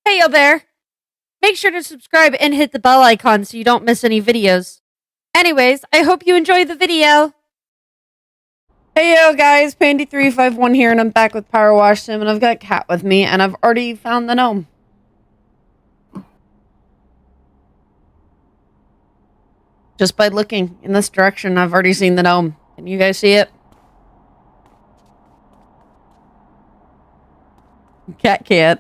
Hey yo there! Make sure to subscribe and hit the bell icon so you don't miss any videos. Anyways, I hope you enjoy the video! Hey yo guys, Pandy351 here and I'm back with PowerWash Sim and I've got Cat with me and I've already found the gnome. Just by looking in this direction, I've already seen the gnome. Can you guys see it? Cat can't.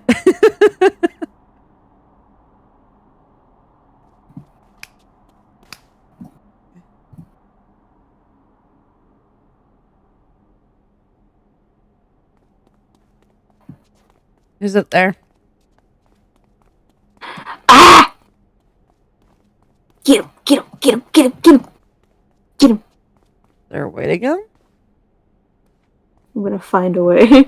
Who's up there? Ah! Get him! Get him! Get him! Get him! Get him! Get him! Is there a way to go? I'm gonna find a way.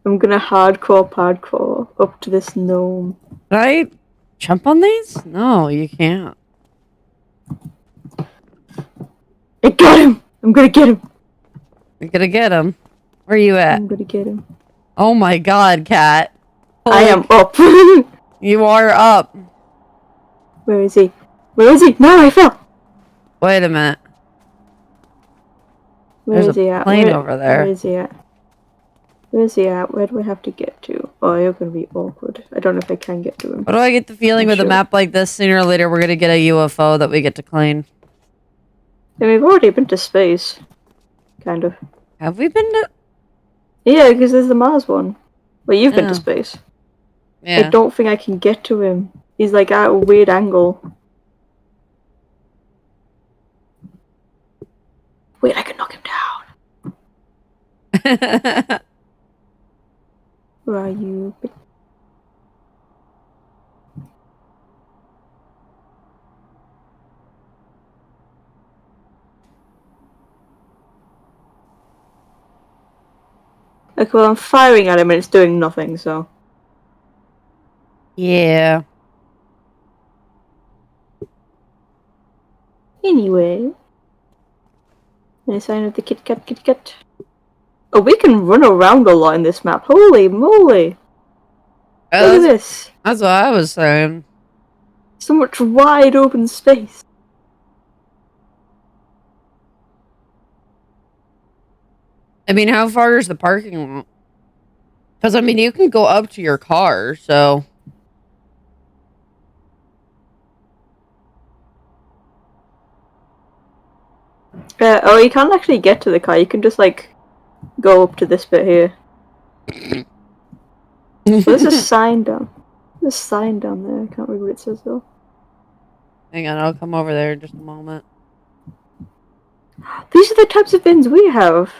I'm gonna hardcore up to this gnome. Can I jump on these? No, you can't. I got him! I'm gonna get him! You're gonna get him. Where are you at? I'm gonna get him. Oh my god, Cat. I am up. You are up. Where is he? Where is he? No, I fell! Wait a minute. Where There's is he a at? plane over there. Where is he at? Where is he at? Where do we have to get to? Oh, you're gonna be awkward. I don't know if I can get to him. What do I get the feeling with a map like this? Sooner or later, we're gonna get a UFO that we get to clean. And we've already been to space. Kind of. Have we been to... Yeah, because there's the Mars one. Well, you've been to Oh. space. Yeah. I don't think I can get to him. He's like at a weird angle. Wait, I can knock him down. Where are you? Okay, well, I'm firing at him and it's doing nothing, so. Yeah. Anyway. Any sign of the Kit Kat? Oh, we can run around a lot in this map. Holy moly! Look at this. That's what I was saying. So much wide open space. I mean, how far is the parking lot? Because, I mean, you can go up to your car, so... Oh, you can't actually get to the car. You can just, like, go up to this bit here. So there's a sign down. There's a sign down there. I can't read what it says, though. Hang on, I'll come over there in just a moment. These are the types of bins we have.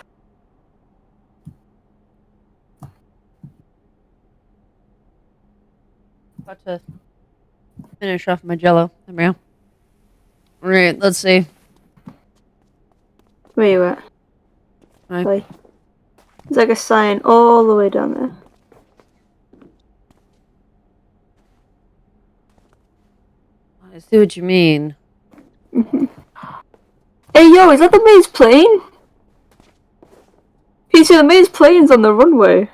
About to finish off my jello. There we go. Alright, let's see. Where you at? Hi. There's like a sign all the way down there. I see what you mean. Hey yo, is that the maze plane? You see the maze plane's on the runway.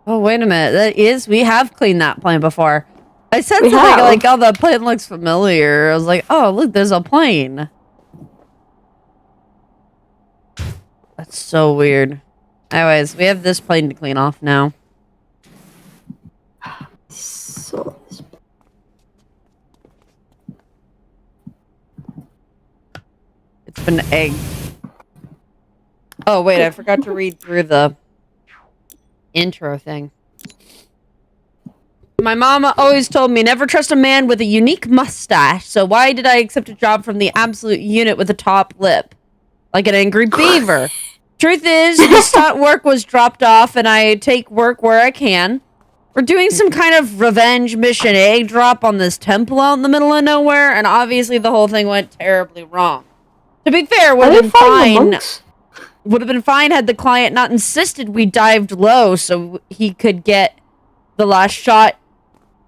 Oh, wait a minute. That is... We have cleaned that plane before. I said We something have. like, oh, the plane looks familiar. I was like, oh, look, there's a plane. That's so weird. Anyways, we have this plane to clean off now. So It's been egg. Oh, wait, I forgot to read through the intro thing. My mama always told me never trust a man with a unique mustache, so why did I accept a job from the absolute unit with a top lip? Like an angry beaver. Truth is, this work was dropped off and I take work where I can. We're doing some kind of revenge mission egg drop on this temple out in the middle of nowhere, and obviously the whole thing went terribly wrong. To be fair, would have been fine. Would have been fine had the client not insisted we dived low so he could get the last shot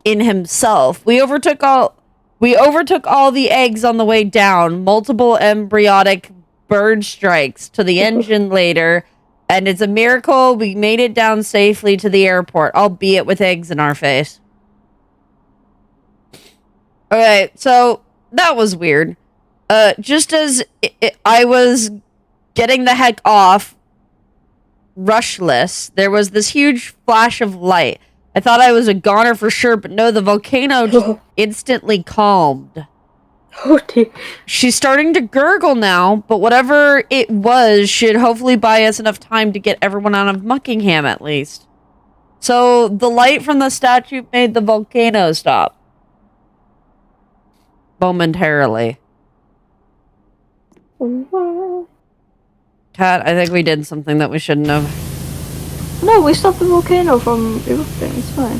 in himself. We overtook all the eggs on the way down. Multiple embryonic bird strikes to the engine later. And it's a miracle we made it down safely to the airport, albeit with eggs in our face. Okay, so that was weird. Just as I was getting the heck off, rushless, there was this huge flash of light. I thought I was a goner for sure, but no, the volcano just instantly calmed. Oh dear. She's starting to gurgle now, but whatever it was should hopefully buy us enough time to get everyone out of Muckingham at least. So the light from the statue made the volcano stop. Momentarily. Kat, I think we did something that we shouldn't have. No, we stopped the volcano from erupting. It's fine.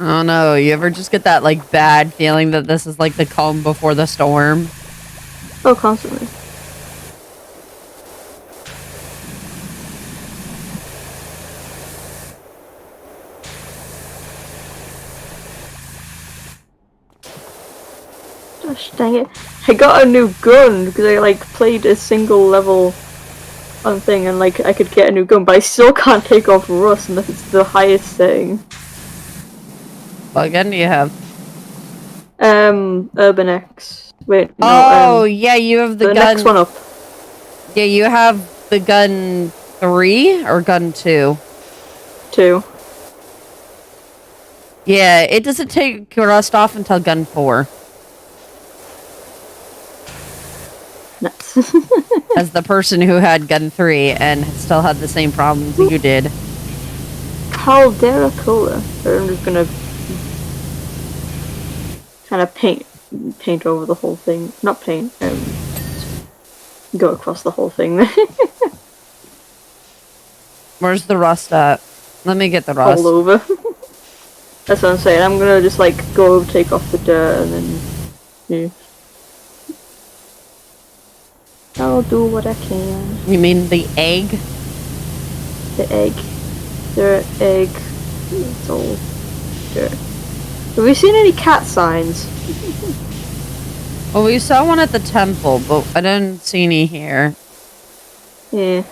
Oh no, you ever just get that like bad feeling that this is like the calm before the storm? Oh, constantly. Gosh dang it. I got a new gun because I like played a single level on thing and like I could get a new gun, but I still can't take off rust unless it's the highest thing. What gun do you have? Urban X. Wait, no, oh, yeah, you have the gun. next one up. Yeah, you have the gun 3 or gun 2? 2. Yeah, it doesn't take rust off until gun 4. Nice. As the person who had gun 3 and still had the same problems you did. Caldera Cola. I'm just gonna kind of paint over the whole thing. Not paint, go across the whole thing. Where's the rust at? Let me get the rust. All over. That's what I'm saying. I'm gonna just like go take off the dirt and then yeah. I'll do what I can. You mean the egg? The egg. Dirt, egg. It's all dirt. Have we seen any cat signs? Well, we saw one at the temple, but I didn't see any here. Yeah.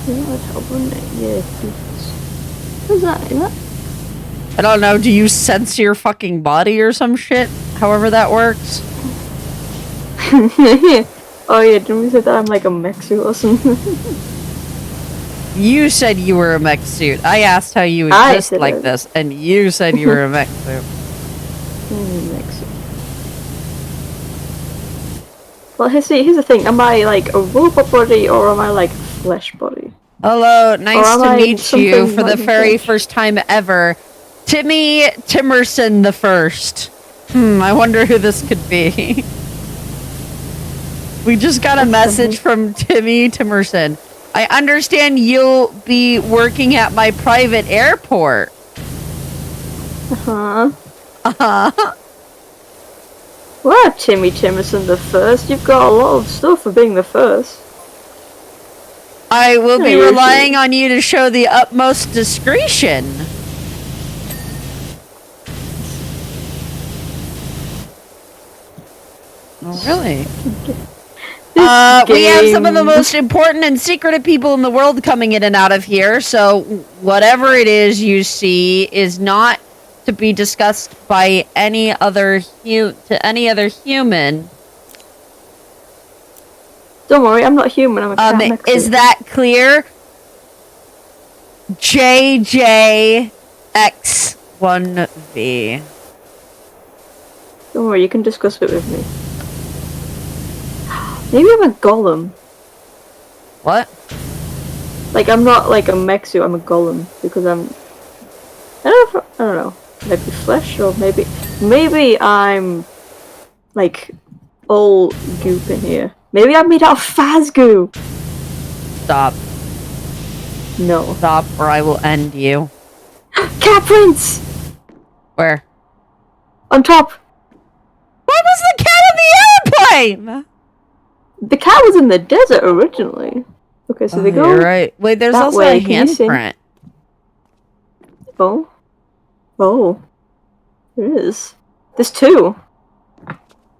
Yeah. What's that? Is that? I don't know, do you sense your fucking body or some shit? However that works? Oh yeah, didn't we say that I'm like a mech suit or something? You said you were a mech suit. I asked how you exist like this, and you said you were a mech suit. Mech suit. Well, here's the thing. Am I like a robot body or am I like flesh body? Hello, nice to meet you for the very flesh? first time ever. Timmy Timerson the First. I wonder who this could be. We just got a message from Timmy Timerson. I understand you'll be working at my private airport. Uh-huh. Uh-huh. Well, Timmy Timerson the First, you've got a lot of stuff for being the first. I will be relying on you to show the utmost discretion. Oh, really? We have some of the most important and secretive people in the world coming in and out of here, so whatever it is you see is not to be discussed by any other human. Don't worry, I'm not human, I'm a cat. Is that clear? JJX1V. Don't worry, you can discuss it with me. Maybe I'm a golem. What? Like, I'm not like a mech suit, I'm a golem. Because I'm... I don't know. Maybe flesh, or maybe I'm... like, all goop in here. Maybe I'm made out of Fazgoo! Stop. No. Stop, or I will end you. Cat prints! Where? On top! Why was the cat in the airplane? The cat was in the desert originally. Okay, so they go. You're right. Wait, there's also a handprint. Oh. Oh. There is. There's 2.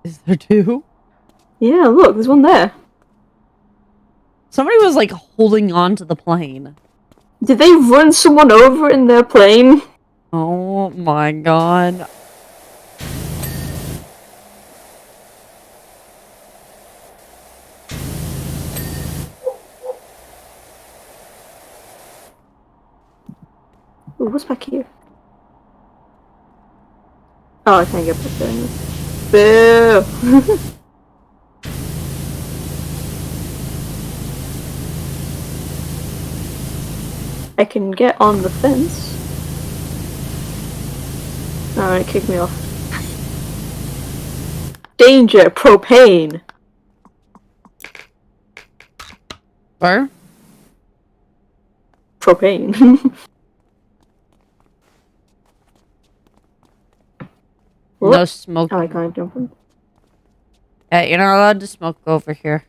Is there two? Yeah, look, there's one there. Somebody was like holding on to the plane. Did they run someone over in their plane? Oh my god. Ooh, what's back here? Oh, I can't get back there anymore. Boo! I can get on the fence. Alright, kick me off. Danger! Propane! Where? Propane. No smoke. Oh, I can't jump in. Yeah, you're not allowed to smoke over here.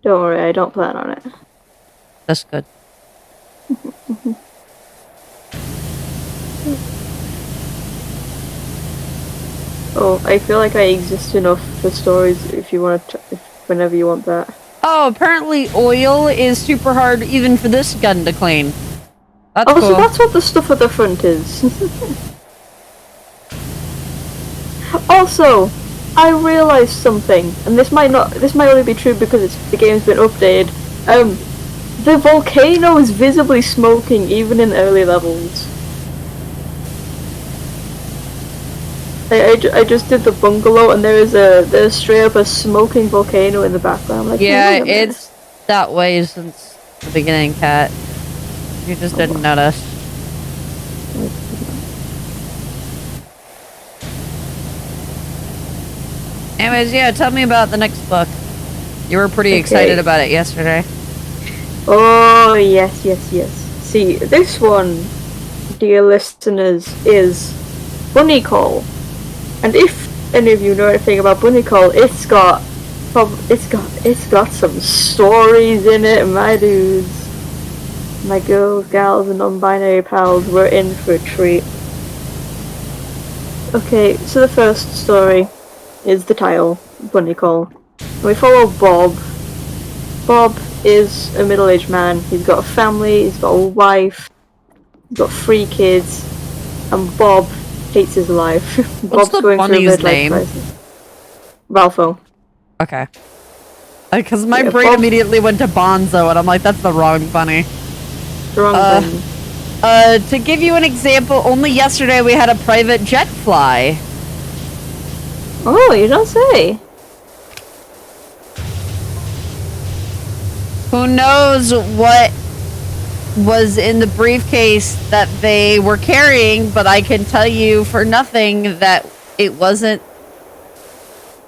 Don't worry, I don't plan on it. That's good. Oh, I feel like I exist enough for stories if you want to, whenever you want that. Oh, apparently oil is super hard even for this gun to clean. That's Oh, cool. so that's what the stuff at the front is. Also, I realized something, and this might only be true because the game's been updated. The volcano is visibly smoking even in early levels. I just did the bungalow, and there's straight up a smoking volcano in the background. Like, yeah, it's that way since the beginning, Cat. You just didn't notice. Anyways, yeah, tell me about the next book. You were pretty excited about it yesterday. Oh, yes, yes, yes. See, this one, dear listeners, is Bunny Call. And if any of you know anything about Bunny Call, it's got some stories in it, my dudes. My girls, gals, and non-binary pals were in for a treat. Okay, so the first story is the title, Bunny Call. And we follow Bob. Bob is a middle-aged man. He's got a family, he's got a wife, he's got 3 kids, and Bob hates his life. What's the bunny's name? Ralpho. Okay. Because my brain immediately went to Bonzo, and I'm like, that's the wrong bunny. Wrong bunny. To give you an example, only yesterday we had a private jet fly. Oh, you don't say. Who knows what was in the briefcase that they were carrying, but I can tell you for nothing that it wasn't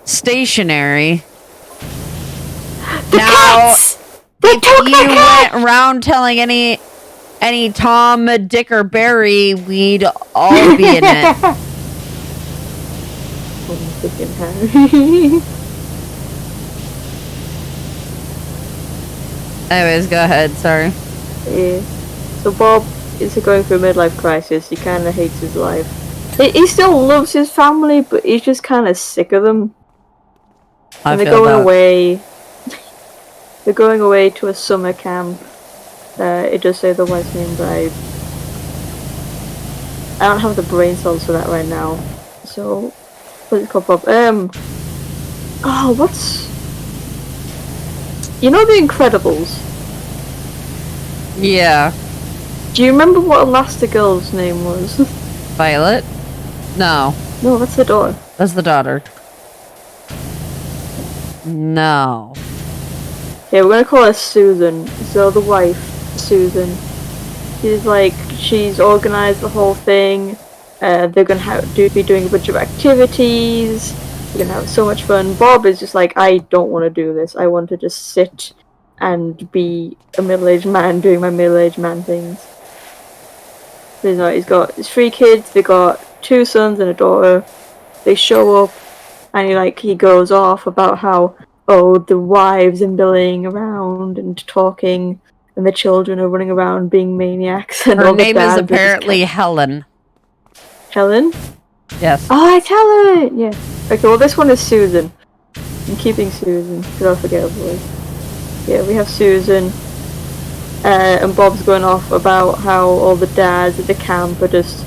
stationary. Now, if you went around telling any Tom, Dick, or Barry, we'd all be in it. Anyways, go ahead, sorry. Yeah. So Bob is going through a midlife crisis. He kind of hates his life. He still loves his family, but he's just kind of sick of them. And they're going away. They're going away to a summer camp. It does say the wife's name, but I don't have the brain cells for that right now. So, what's it called, Bob? Oh, what's... You know The Incredibles? Yeah. Do you remember what Elastigirl's name was? Violet? No. No, that's the daughter. That's the daughter. No. Yeah, we're gonna call her Susan. So the wife, Susan. She's organized the whole thing. They're gonna be doing a bunch of activities. We're gonna have so much fun. Bob is just like, I don't want to do this. I want to just sit and be a middle-aged man doing my middle-aged man things. So, he's got his 3 kids. They got 2 sons and a daughter. They show up, and he goes off about how, oh, the wives are milling around and talking, and the children are running around being maniacs. And her name is apparently Helen. Helen? Yes. Oh, it's Helen! Yeah. Okay, well this one is Susan. I'm keeping Susan, because I'll forget her voice. Yeah, we have Susan. And Bob's going off about how all the dads at the camp are just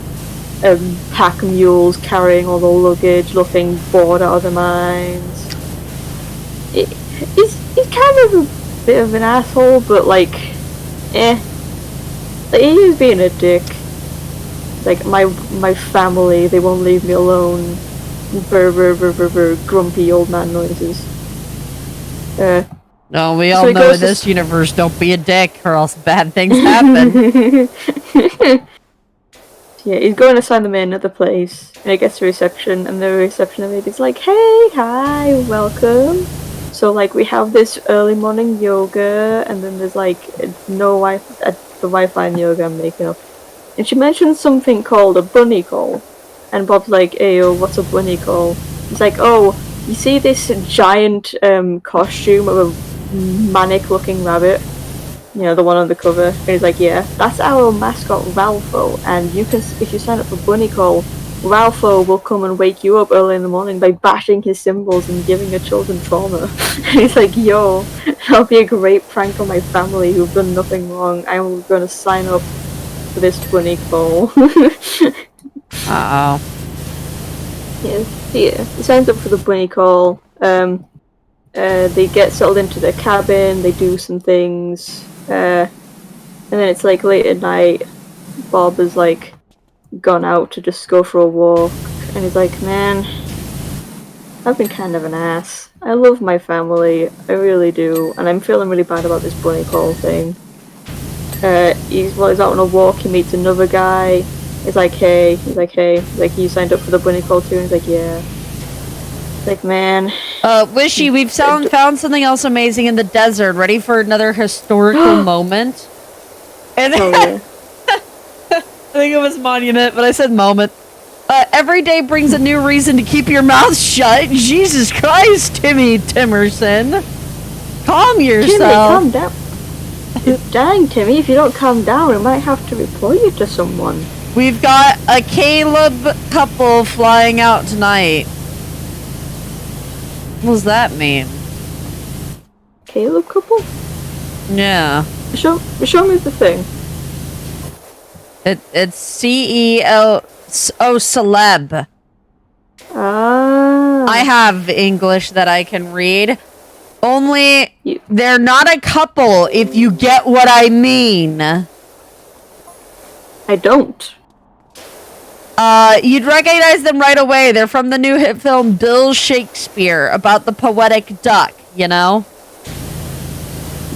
pack mules carrying all the luggage, looking bored out of their minds. He's kind of a bit of an asshole, but like, like, he is being a dick. Like, my family, they won't leave me alone. Brr, brr, brr, brr, brr, grumpy old man noises. No, we all know in this universe, don't be a dick or else bad things happen. Yeah, he's going to sign them in at the place, and he gets to reception, and the reception lady's like, hey, hi, welcome. So, like, we have this early morning yoga, and then there's, like, no Wi-Fi, the Wi-Fi in yoga I'm making up. And she mentions something called a bunny call. And Bob's like, ayo, what's a bunny call? He's like, oh, you see this giant costume of a manic-looking rabbit? You know, the one on the cover. And he's like, yeah, that's our mascot Ralpho, and you can, if you sign up for Bunny Call, Ralpho will come and wake you up early in the morning by bashing his cymbals and giving your children trauma. And he's like, yo, that'll be a great prank on my family who've done nothing wrong. I'm gonna sign up for this Bunny Call. Uh-oh. Yeah, he signs up for the Bunny Call. They get settled into their cabin, they do some things. And then it's like late at night, Bob has like gone out to just go for a walk, and he's like, man, I've been kind of an ass. I love my family, I really do, and I'm feeling really bad about this bunny call thing. He's out on a walk, he meets another guy, he's like, hey, you signed up for the bunny call too? And he's like, yeah. Like, man. Wishy, we've found something else amazing in the desert. Ready for another historical moment? And oh, yeah. I think it was monument, but I said moment. Every day brings a new reason to keep your mouth shut. Jesus Christ, Timmy Timerson. Calm yourself. Timmy, calm down. Dang, Timmy, if you don't calm down, we might have to report you to someone. We've got a Caleb couple flying out tonight. What does that mean? Caleb couple? Yeah. Show me the thing. It's C-E-L... Oh, celeb. Ah. I have English that I can read. Only, they're not a couple, if you get what I mean. I don't. You'd recognize them right away. They're from the new hit film Bill Shakespeare, about the poetic duck, you know?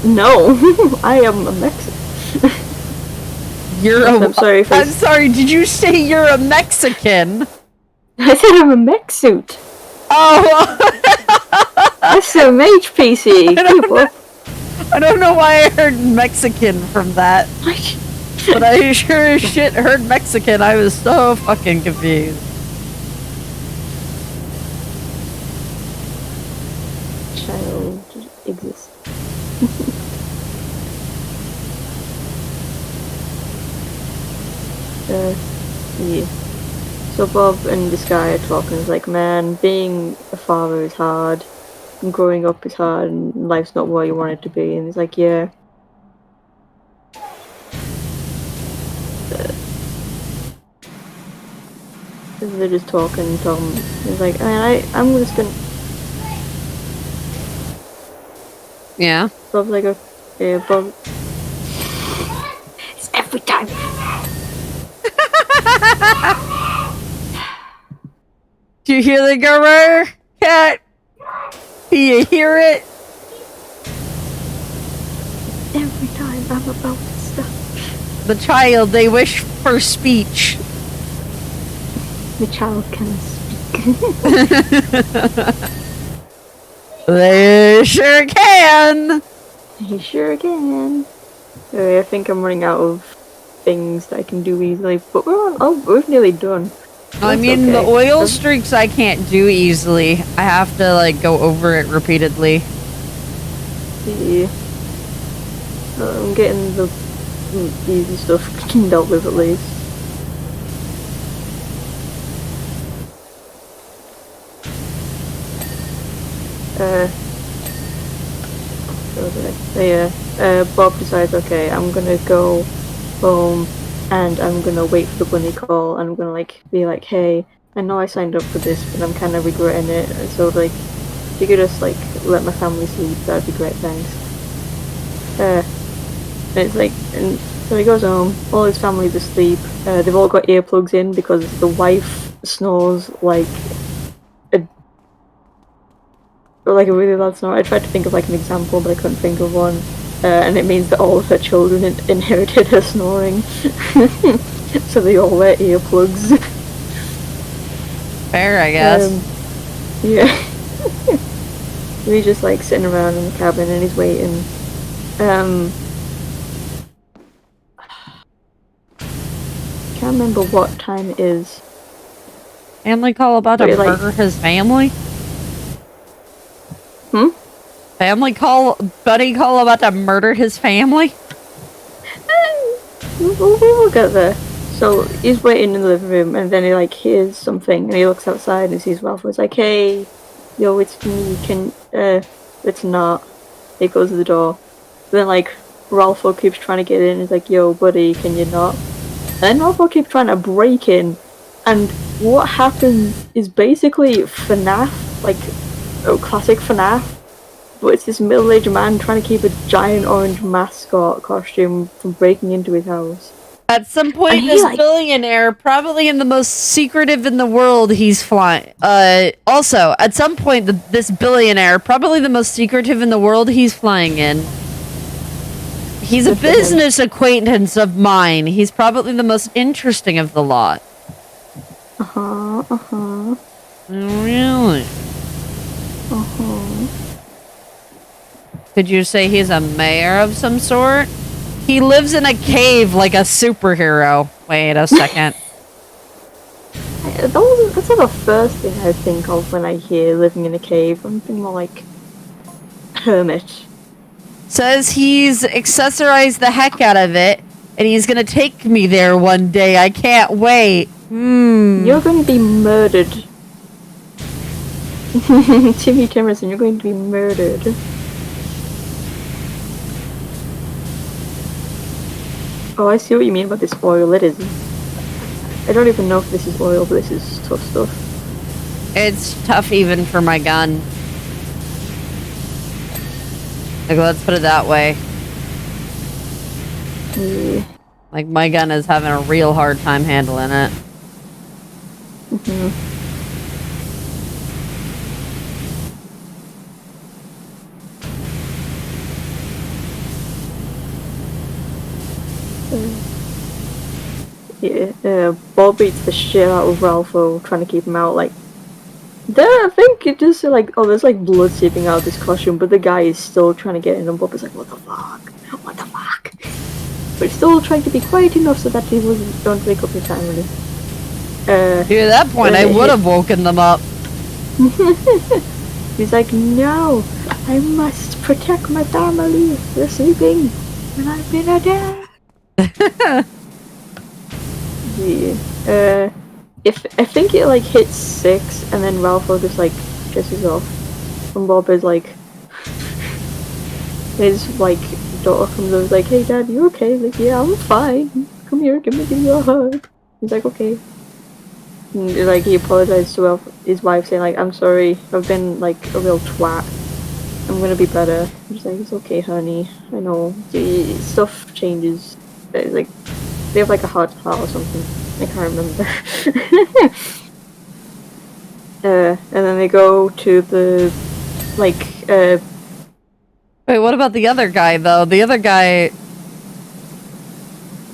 No. I am a Mexican. I'm sorry, did you say you're a Mexican? I said I'm a mech suit. Oh! SMH PC. I don't know why I heard Mexican from that. But I sure as shit heard Mexican. I was so fucking confused. Child exists. Yeah. So Bob and this guy are talking. It's like, man, being a father is hard. And growing up is hard, and life's not what you want it to be. And he's like, yeah. They're just talking. Tom is like, I'm just gonna. Yeah. Bob's like, okay, Bob. It's every time. Do you hear the grrr, cat? Do you hear it? Every time I'm about to stop. The child, they wish for speech. The child can speak. They sure can. He sure can. I think I'm running out of things that I can do easily, but we're nearly done. I mean, okay. The oil streaks I can't do easily. I have to, like, go over it repeatedly. Yeah. I'm getting the easy stuff dealt with at least. Bob decides, okay, I'm gonna go home and I'm gonna wait for the bunny call and I'm gonna like be like, hey, I know I signed up for this, but I'm kind of regretting it. So like, if you could just like let my family sleep, that'd be great, thanks. And it's like, and so he goes home. All his family's asleep. They've all got earplugs in because the wife snores like a really loud snore. I tried to think of like an example, but I couldn't think of one. And it means that all of her children inherited her snoring, so they all wear earplugs. Fair, I guess. Yeah. He's just like sitting around in the cabin and he's waiting. Can't remember what time it is. Family call about to murder his family? Family call, buddy call about to murder his family? We'll get there. So he's waiting in the living room and then he like hears something and he looks outside and sees Ralph. It's like, hey, yo, it's me, it's not. He goes to the door. Then like, Ralpho keeps trying to get in, he's like, yo, buddy, can you not? And then Ralpho keeps trying to break in, and what happens is basically FNAF, like, classic FNAF, but it's this middle-aged man trying to keep a giant orange mascot costume from breaking into his house. At some point, this billionaire, probably in the most secretive in the world, he's flying. Also, at some point, this billionaire, probably the most secretive in the world, he's flying in. He's a business acquaintance of mine. He's probably the most interesting of the lot. Really? Could you say he's a mayor of some sort? He lives in a cave like a superhero. Wait a second. That's not the first thing I think of when I hear living in a cave. I'm thinking more like hermit. Says he's accessorized the heck out of it, and he's gonna take me there one day. I can't wait. You're going to be murdered. Timmy Timerson, you're going to be murdered. Oh, I see what you mean about this oil. It is. I don't even know if this is oil, but this is tough stuff. It's tough even for my gun. Like, let's put it that way. Yeah. Like, my gun is having a real hard time handling it. Bob beats the shit out of Ralpho, trying to keep him out. Like, I think it just like, oh, there's like blood seeping out of this costume, but the guy is still trying to get in, and Bob is like, what the fuck? What the fuck? But he's still trying to be quiet enough so that he don't wake up his family. Dude, at that point, I would have woken them up. He's like, no, I must protect my family. They're sleeping, and I've been a dad. Yeah. I think it like hits 6, and then Ralpho just like pisses off. And Bob is like, his like daughter comes over, like, hey dad, you okay? Like, yeah, I'm fine. Come here, give me a hug. He's like, okay. And, like, he apologized to his wife, saying like, I'm sorry, I've been like a real twat. I'm gonna be better. She's like, it's okay, honey. I know. Stuff changes. It's like, they have like a heart to heart or something. I can't remember. And then they go to the, like, Wait, what about the other guy, though? The other guy...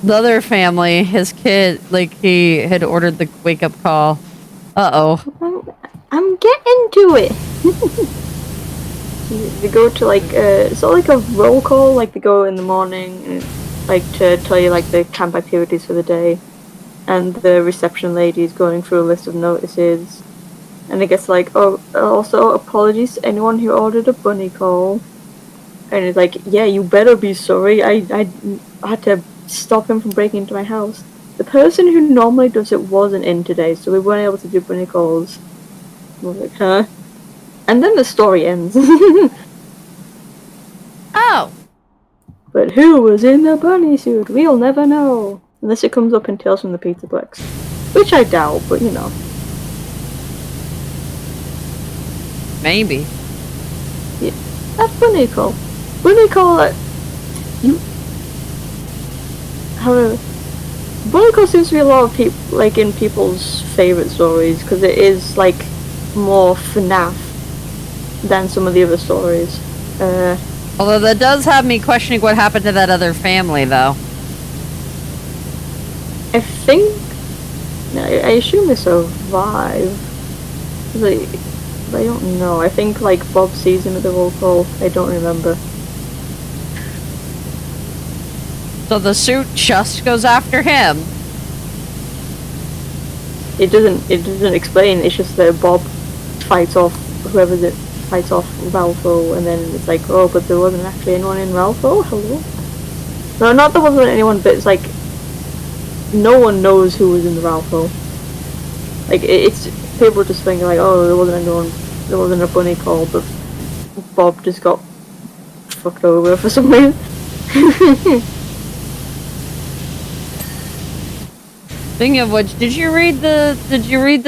The other family, his kid, like, he had ordered the wake-up call. Uh-oh. I'm getting to it! They go to, like, it's not like a roll call, like, they go in the morning, and, like, to tell you, like, the camp activities for the day. And the reception lady is going through a list of notices. And it gets like, oh, also apologies to anyone who ordered a bunny call. And it's like, yeah, you better be sorry. I had to stop him from breaking into my house. The person who normally does it wasn't in today, so we weren't able to do bunny calls. I was like, huh? And then the story ends. Oh. But who was in the bunny suit? We'll never know. Unless it comes up in Tales from the Peterplex. Which I doubt, but you know. Maybe. Yeah. That's Bunny Call. Bunny Call, you... However, Bunny Call seems to be a lot of people, like, in people's favourite stories, because it is, like, more FNAF than some of the other stories. Although that does have me questioning what happened to that other family, though. I think... I assume they survive. Like, I don't know. I think, like, Bob sees him at the roll call. I don't remember. So the suit just goes after him. It doesn't explain. It's just that Bob fights off whoever that fights off Ralpho, and then it's like, oh, but there wasn't actually anyone in Ralpho. Hello. No, not there wasn't anyone, but it's like no one knows who was in the Ralpho. Like it's people just thinking like, oh, there wasn't anyone. There wasn't a bunny call, but Bob just got fucked over for some reason. Speaking of which, did you read the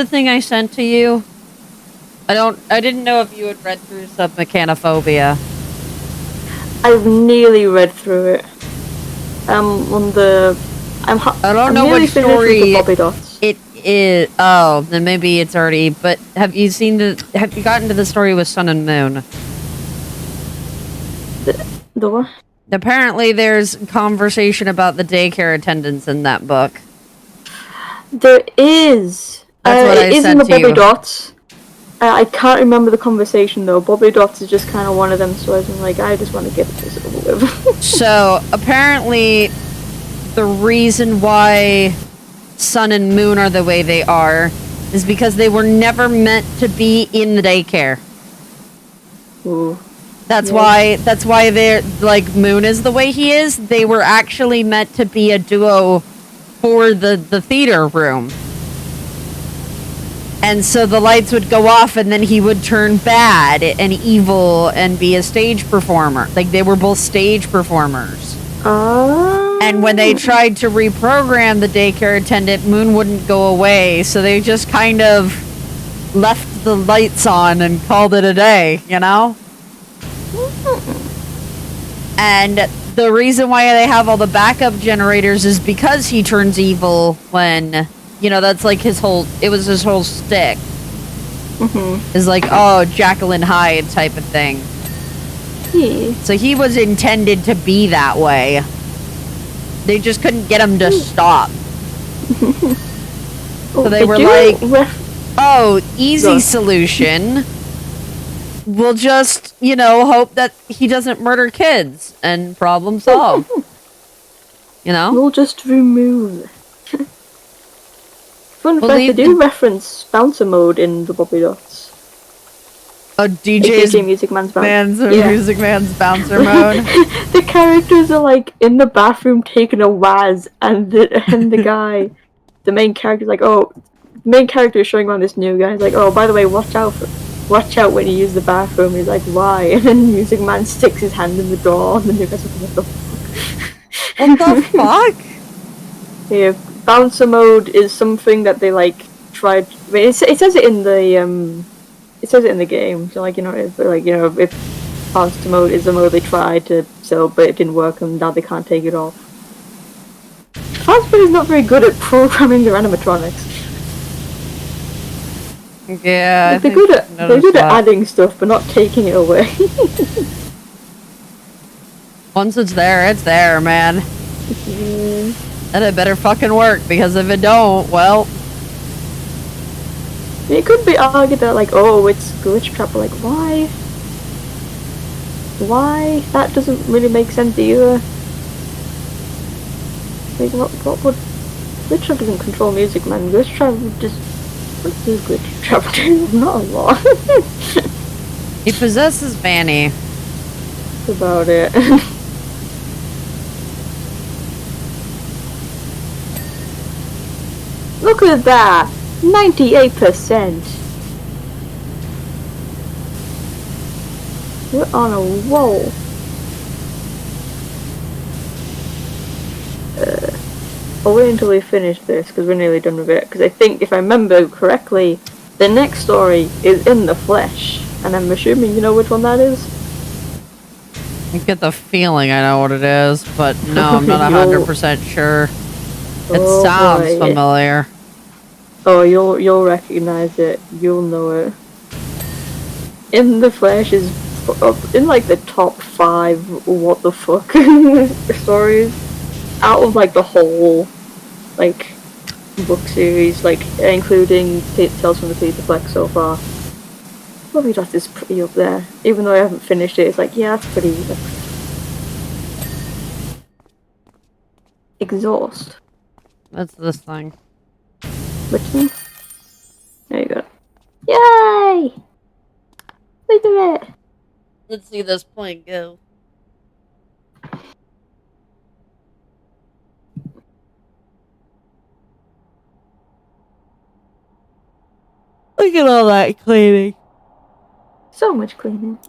thing I sent to you? I didn't know if you had read through Submechanophobia. I've nearly read through it. I don't know what story Bobby Dots. it is. Oh, then maybe it's already. But have you gotten to the story with Sun and Moon? The what? Apparently, there's conversation about the daycare attendants in that book. There is. That's what I it is in sent the to Bobby you. Dots. I can't remember the conversation though. Bobby Dots is just kind of one of them stories. I'm like, I just want to get this over with. So apparently, the reason why Sun and Moon are the way they are is because they were never meant to be in the daycare. Ooh. That's why they're like Moon is the way he is. They were actually meant to be a duo for the theater room. And so the lights would go off and then he would turn bad and evil and be a stage performer. Like they were both stage performers. And when they tried to reprogram the daycare attendant, Moon wouldn't go away. So they just kind of left the lights on and called it a day, you know? And the reason why they have all the backup generators is because he turns evil when, you know, that's like his whole stick. Is like, oh, Jacqueline Hyde type of thing. Yeah. So he was intended to be that way. They just couldn't get him to stop. So they were like, oh, easy solution. We'll just, you know, hope that he doesn't murder kids and problem solved. You know? We'll just remove. Fun fact, they do reference bouncer mode in the Bobby Dots. Oh, DJ's Music Man's bouncer. Music Man's bouncer mode. The characters are like in the bathroom taking a waz, and the guy, the main character is like, oh, the main character is showing around this new guy. He's like, oh, by the way, watch out when you use the bathroom. He's like, why? And then Music Man sticks his hand in the door, and the new guy's like, what the fuck? What the fuck? Yeah, bouncer mode is something that they like tried. I mean, it says it in the game. So like, you know, if bouncer mode is the mode they tried to sell, but it didn't work, and now they can't take it off. Fazbear is not very good at programming their animatronics. Yeah, like, they're good at adding stuff, but not taking it away. Once it's there, man. Yeah. And it better fucking work, because if it don't, well... It could be argued that, like, oh, it's glitch trap, but like, why? Why? That doesn't really make sense either. Like, what would... Glitch trap doesn't control Music Man. Glitch trap would just... What does glitch trap do? Not a lot. He possesses Vanny. That's about it. Look at that! 98%! We're on a roll. I'll wait until we finish this, because we're nearly done with it. Because I think, if I remember correctly, the next story is in the flesh. And I'm assuming you know which one that is? I get the feeling I know what it is, but no, I'm not 100% sure. It sounds familiar. Oh, you'll recognize it. You'll know it. In the Flesh is in like the top 5 what the fuck stories out of like the whole like book series, like including Tales from the Peter Fleck so far. Lovely Dot is pretty up there. Even though I haven't finished it, it's like, yeah, that's pretty. Exhaust. That's this thing. Which one? There you go. Yay! We did it! Let's see this point go. Look at all that cleaning. So much cleaning.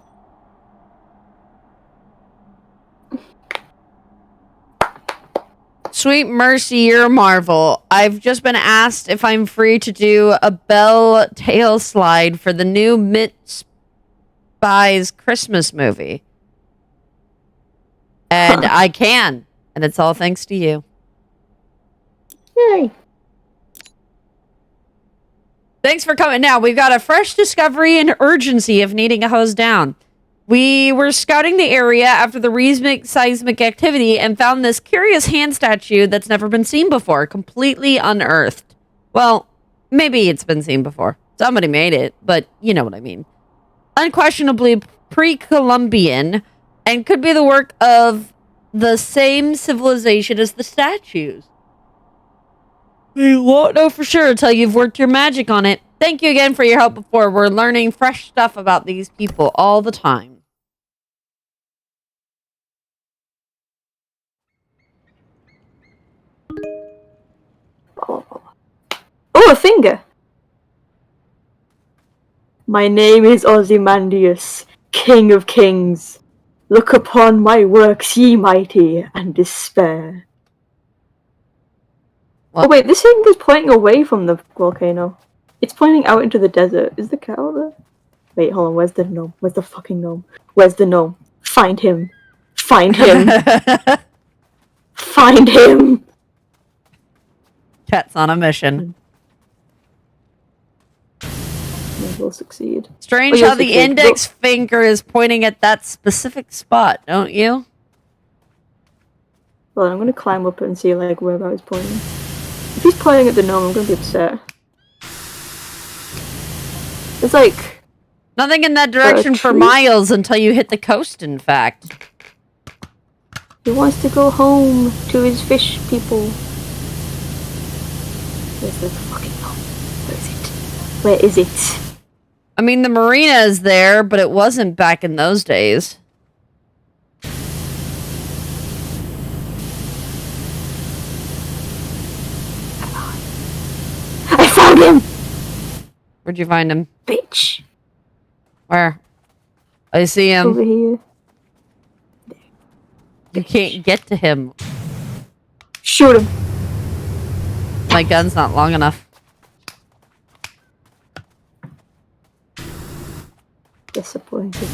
Sweet mercy, you're a marvel. I've just been asked if I'm free to do a Bell tail slide for the new Mitt Spy's Christmas movie. And I can. And it's all thanks to you. Yay! Thanks for coming. Now, we've got a fresh discovery and urgency of needing a hose down. We were scouting the area after the seismic activity and found this curious hand statue that's never been seen before, completely unearthed. Well, maybe it's been seen before. Somebody made it, but you know what I mean. Unquestionably pre-Columbian, and could be the work of the same civilization as the statues. We won't know for sure until you've worked your magic on it. Thank you again for your help before. We're learning fresh stuff about these people all the time. Oh, a finger! My name is Ozymandias, King of Kings. Look upon my works, ye mighty, and despair. What? Oh wait, this thing is pointing away from the volcano. It's pointing out into the desert. Is the cow there? Wait, hold on. Where's the gnome? Where's the fucking gnome? Where's the gnome? Find him. Find him. Find him. Cat's on a mission. We'll succeed. Strange how the index finger is pointing at that specific spot, don't you? Well, I'm gonna climb up and see like where that is pointing. If he's pointing at the gnome, I'm gonna be upset. It's like nothing in that direction for miles until you hit the coast, in fact. He wants to go home to his fish people. Where's the fucking gnome? Where is it? Where is it? I mean, the marina is there, but it wasn't back in those days. I found him! Where'd you find him? Bitch! Where? I see him. Over here. You can't get to him. Shoot him! My gun's not long enough. Disappointed.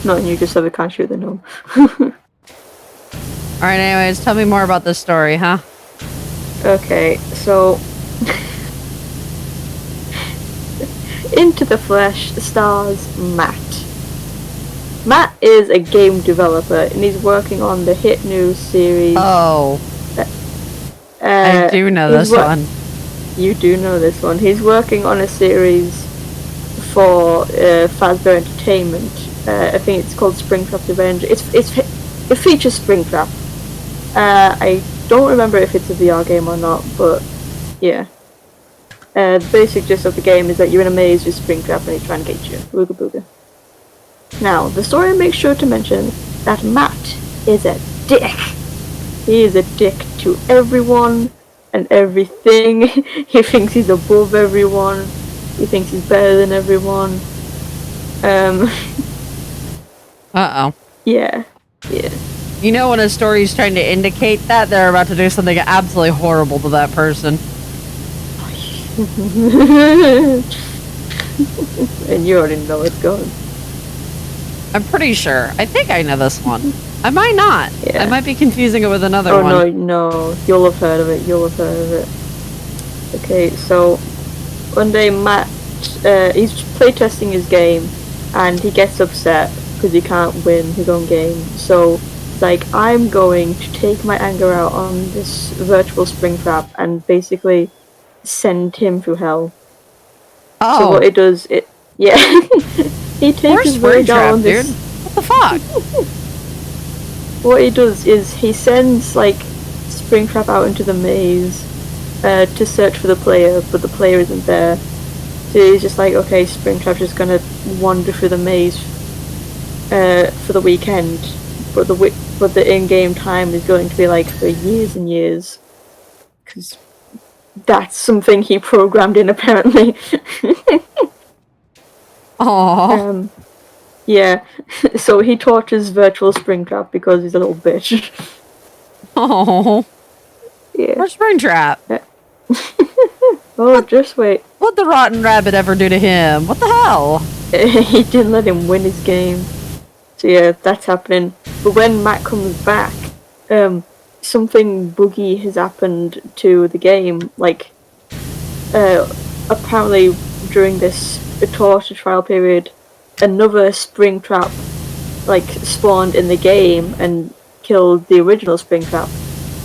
No, and you just said we can't shoot the gnome. Alright, anyways, tell me more about this story, huh? Okay, so... Into the Flesh stars Matt. Matt is a game developer, and he's working on the hit new series... Oh. I do know this one. You do know this one. He's working on a series for Fazbear Entertainment. I think it's called Springtrap Revenge. It features Springtrap. I don't remember if it's a VR game or not, but yeah. The basic gist of the game is that you're in a maze with Springtrap and he's trying to get you. Booga booga. Now, the story makes sure to mention that Matt is a dick. He is a dick to everyone and everything. He thinks he's above everyone. He thinks he's better than everyone. Uh-oh. Yeah. Yeah. You know when a story's trying to indicate that they're about to do something absolutely horrible to that person. And you already know it's going. I'm pretty sure. I think I know this one. I might not. Yeah. I might be confusing it with another one. Oh, no. You'll have heard of it. Okay, so one day Matt, he's playtesting his game, and he gets upset because he can't win his own game. So it's like, I'm going to take my anger out on this virtual Springtrap and basically send him through hell. Oh. So what it does, he takes his rage out on this. Dude. What the fuck? What he does is he sends like Springtrap out into the maze to search for the player, but the player isn't there. So he's just like, okay, Springtrap's just gonna wander through the maze for the weekend, but the in-game time is going to be like for years and years, because that's something he programmed in apparently. Aww. Yeah, so he tortures virtual Springtrap because he's a little bitch. Oh. Yeah. Or Springtrap. Yeah. Just wait. What'd the rotten rabbit ever do to him? What the hell? He didn't let him win his game. So yeah, that's happening. But when Matt comes back, something boogie has happened to the game. Like, apparently during this torture trial period, another Springtrap like spawned in the game and killed the original Springtrap.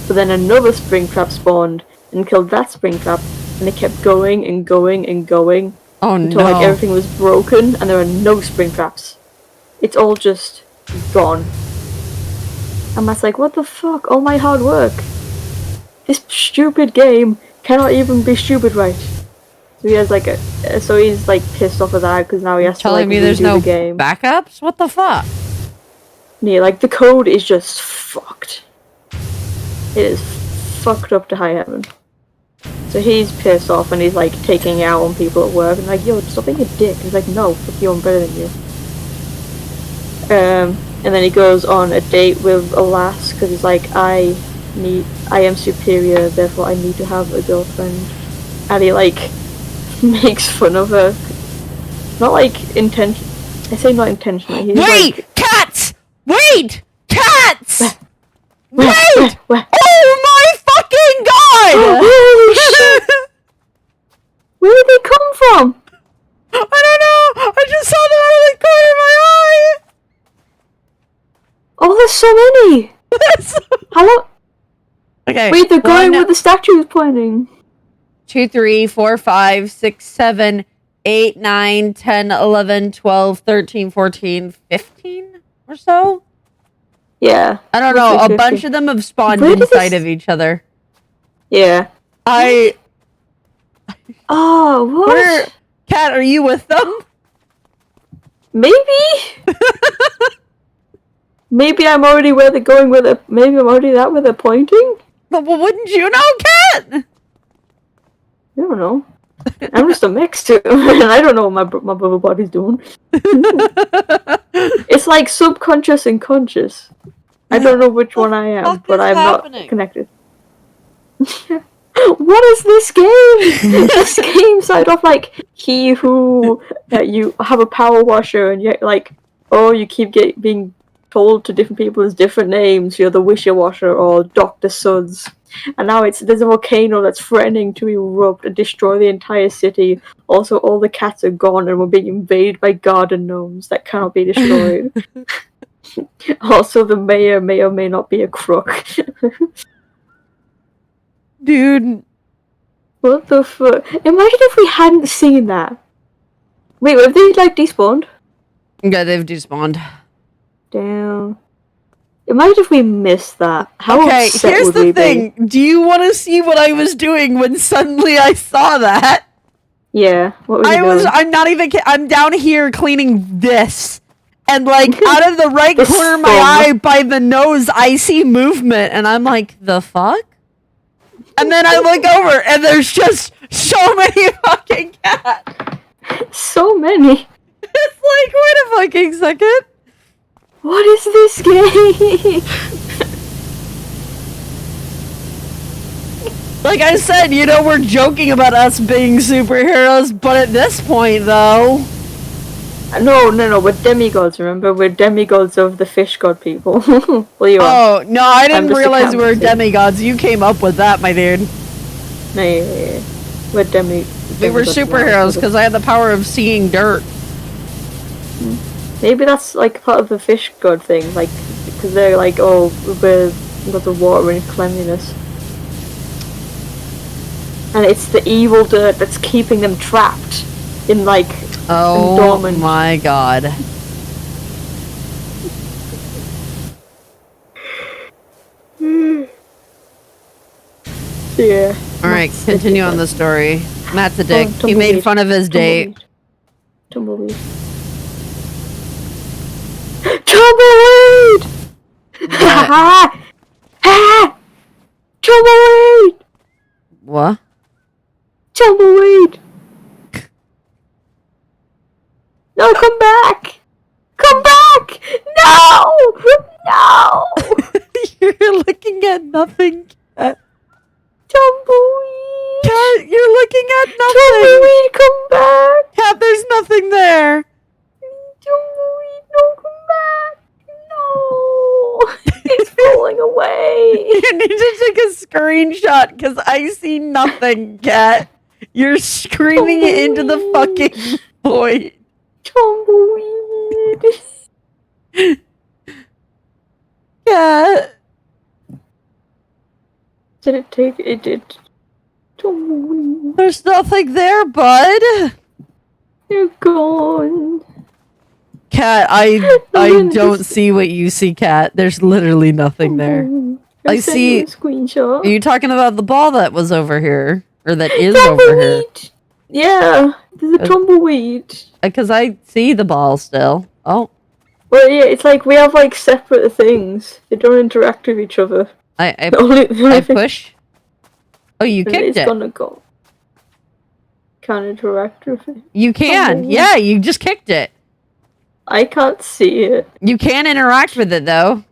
But then another Springtrap spawned and killed that Springtrap, and it kept going and going and going until like everything was broken and there are no Springtraps. It's all just gone. And Matt's like, what the fuck? All my hard work. This stupid game cannot even be stupid right. So he has like he's like pissed off at that because now he has to like redo the game. Backups? What the fuck? Yeah, like the code is just fucked. It is fucked up to high heaven. So he's pissed off and he's like taking it out on people at work and like, yo, stop being a dick. And he's like, no, fuck you, I'm better than you. And then he goes on a date with a lass because he's like, I am superior, therefore I need to have a girlfriend. And he like makes fun of her. Not like I say not intentionally. He's Wait! Like, cats! Wait! Cats! Wait! Oh my fucking god! Holy shit! Where did they come from? I don't know! I just saw them out of the corner of my eye! Oh, there's so many! How long? Okay. Wait, they're going where the statue is pointing. 2, 3, 4, 5, 6, 7, 8, 9, 10, 11, 12, 13, 14, 15 or so? Yeah. I don't know. A bunch of them have spawned inside of each other. Yeah. Oh, what? Cat, are you with them? Maybe? Maybe I'm already where they're going with it. Maybe I'm already that where they're pointing? But wouldn't you know, Cat? I don't know. I'm just a mix too, and I don't know what my brother body's doing. It's like subconscious and conscious. I don't know which one I am, but I'm not connected. What is this game? This game started off like he who you have a power washer and you're like, oh, you keep being told to different people as different names. You're the wisher washer or Dr. Suds. And now there's a volcano that's threatening to erupt and destroy the entire city. Also, all the cats are gone and we're being invaded by garden gnomes that cannot be destroyed. Also, the mayor may or may not be a crook. Dude. What the fuck? Imagine if we hadn't seen that. Wait, have they like despawned? Yeah, they've despawned. Damn. Imagine if we missed that. How upset here's would the we thing. Be? Do you want to see what I was doing when suddenly I saw that? Yeah. What were you doing? I'm not even kidding. I'm down here cleaning this. And like out of the right corner of my eye by the nose, I see movement and I'm like, the fuck? And then I look over and there's just so many fucking cats. So many. It's like, wait a fucking second. What is this game? Like I said, you know, we're joking about us being superheroes, but at this point, though... No, we're demigods, remember? We're demigods of the fish god people. Well, you are. Oh, no, I didn't just a realize we were counter. demigods. You came up with that, my dude. No, yeah. We're We were superheroes because I had the power of seeing dirt. Maybe that's like part of the fish god thing, like, because they're like, oh, we've got the water and cleanliness. And it's the evil dirt that's keeping them trapped in, like, Oh dormant. my god. Yeah. Alright, continue on the story. Matt's a dick. Oh, He made fun of his date. Tumbleweed. Tumbleweed! Ha ha! Tumbleweed! What? Tumbleweed! No, come back! Come back! No! No! You're looking at nothing, Cat. Tumbleweed! Cat, you're looking at nothing! Tumbleweed, come back! Cat, there's nothing there! Tumbleweed, no, come back! No! It's falling away! You need to take a screenshot, because I see nothing, Cat. You're screaming it into the fucking void. Tumbleweed! Cat. Did it take it? Did Tumbleweed? There's nothing there, bud. You're gone. Cat, I don't see what you see, Cat. There's literally nothing there. I sent see. you a screenshot. Are you talking about the ball that was over here? Or that is over here? Tumbleweed! Yeah, there's a tumbleweed. Because I see the ball still. Oh. Well, yeah, it's like we have like separate things. They don't interact with each other. I I push. Oh, you kicked it's it. gonna go. Can't interact with it. You can. Tumbleweed. Yeah, you just kicked it. I can't see it. You can interact with it though.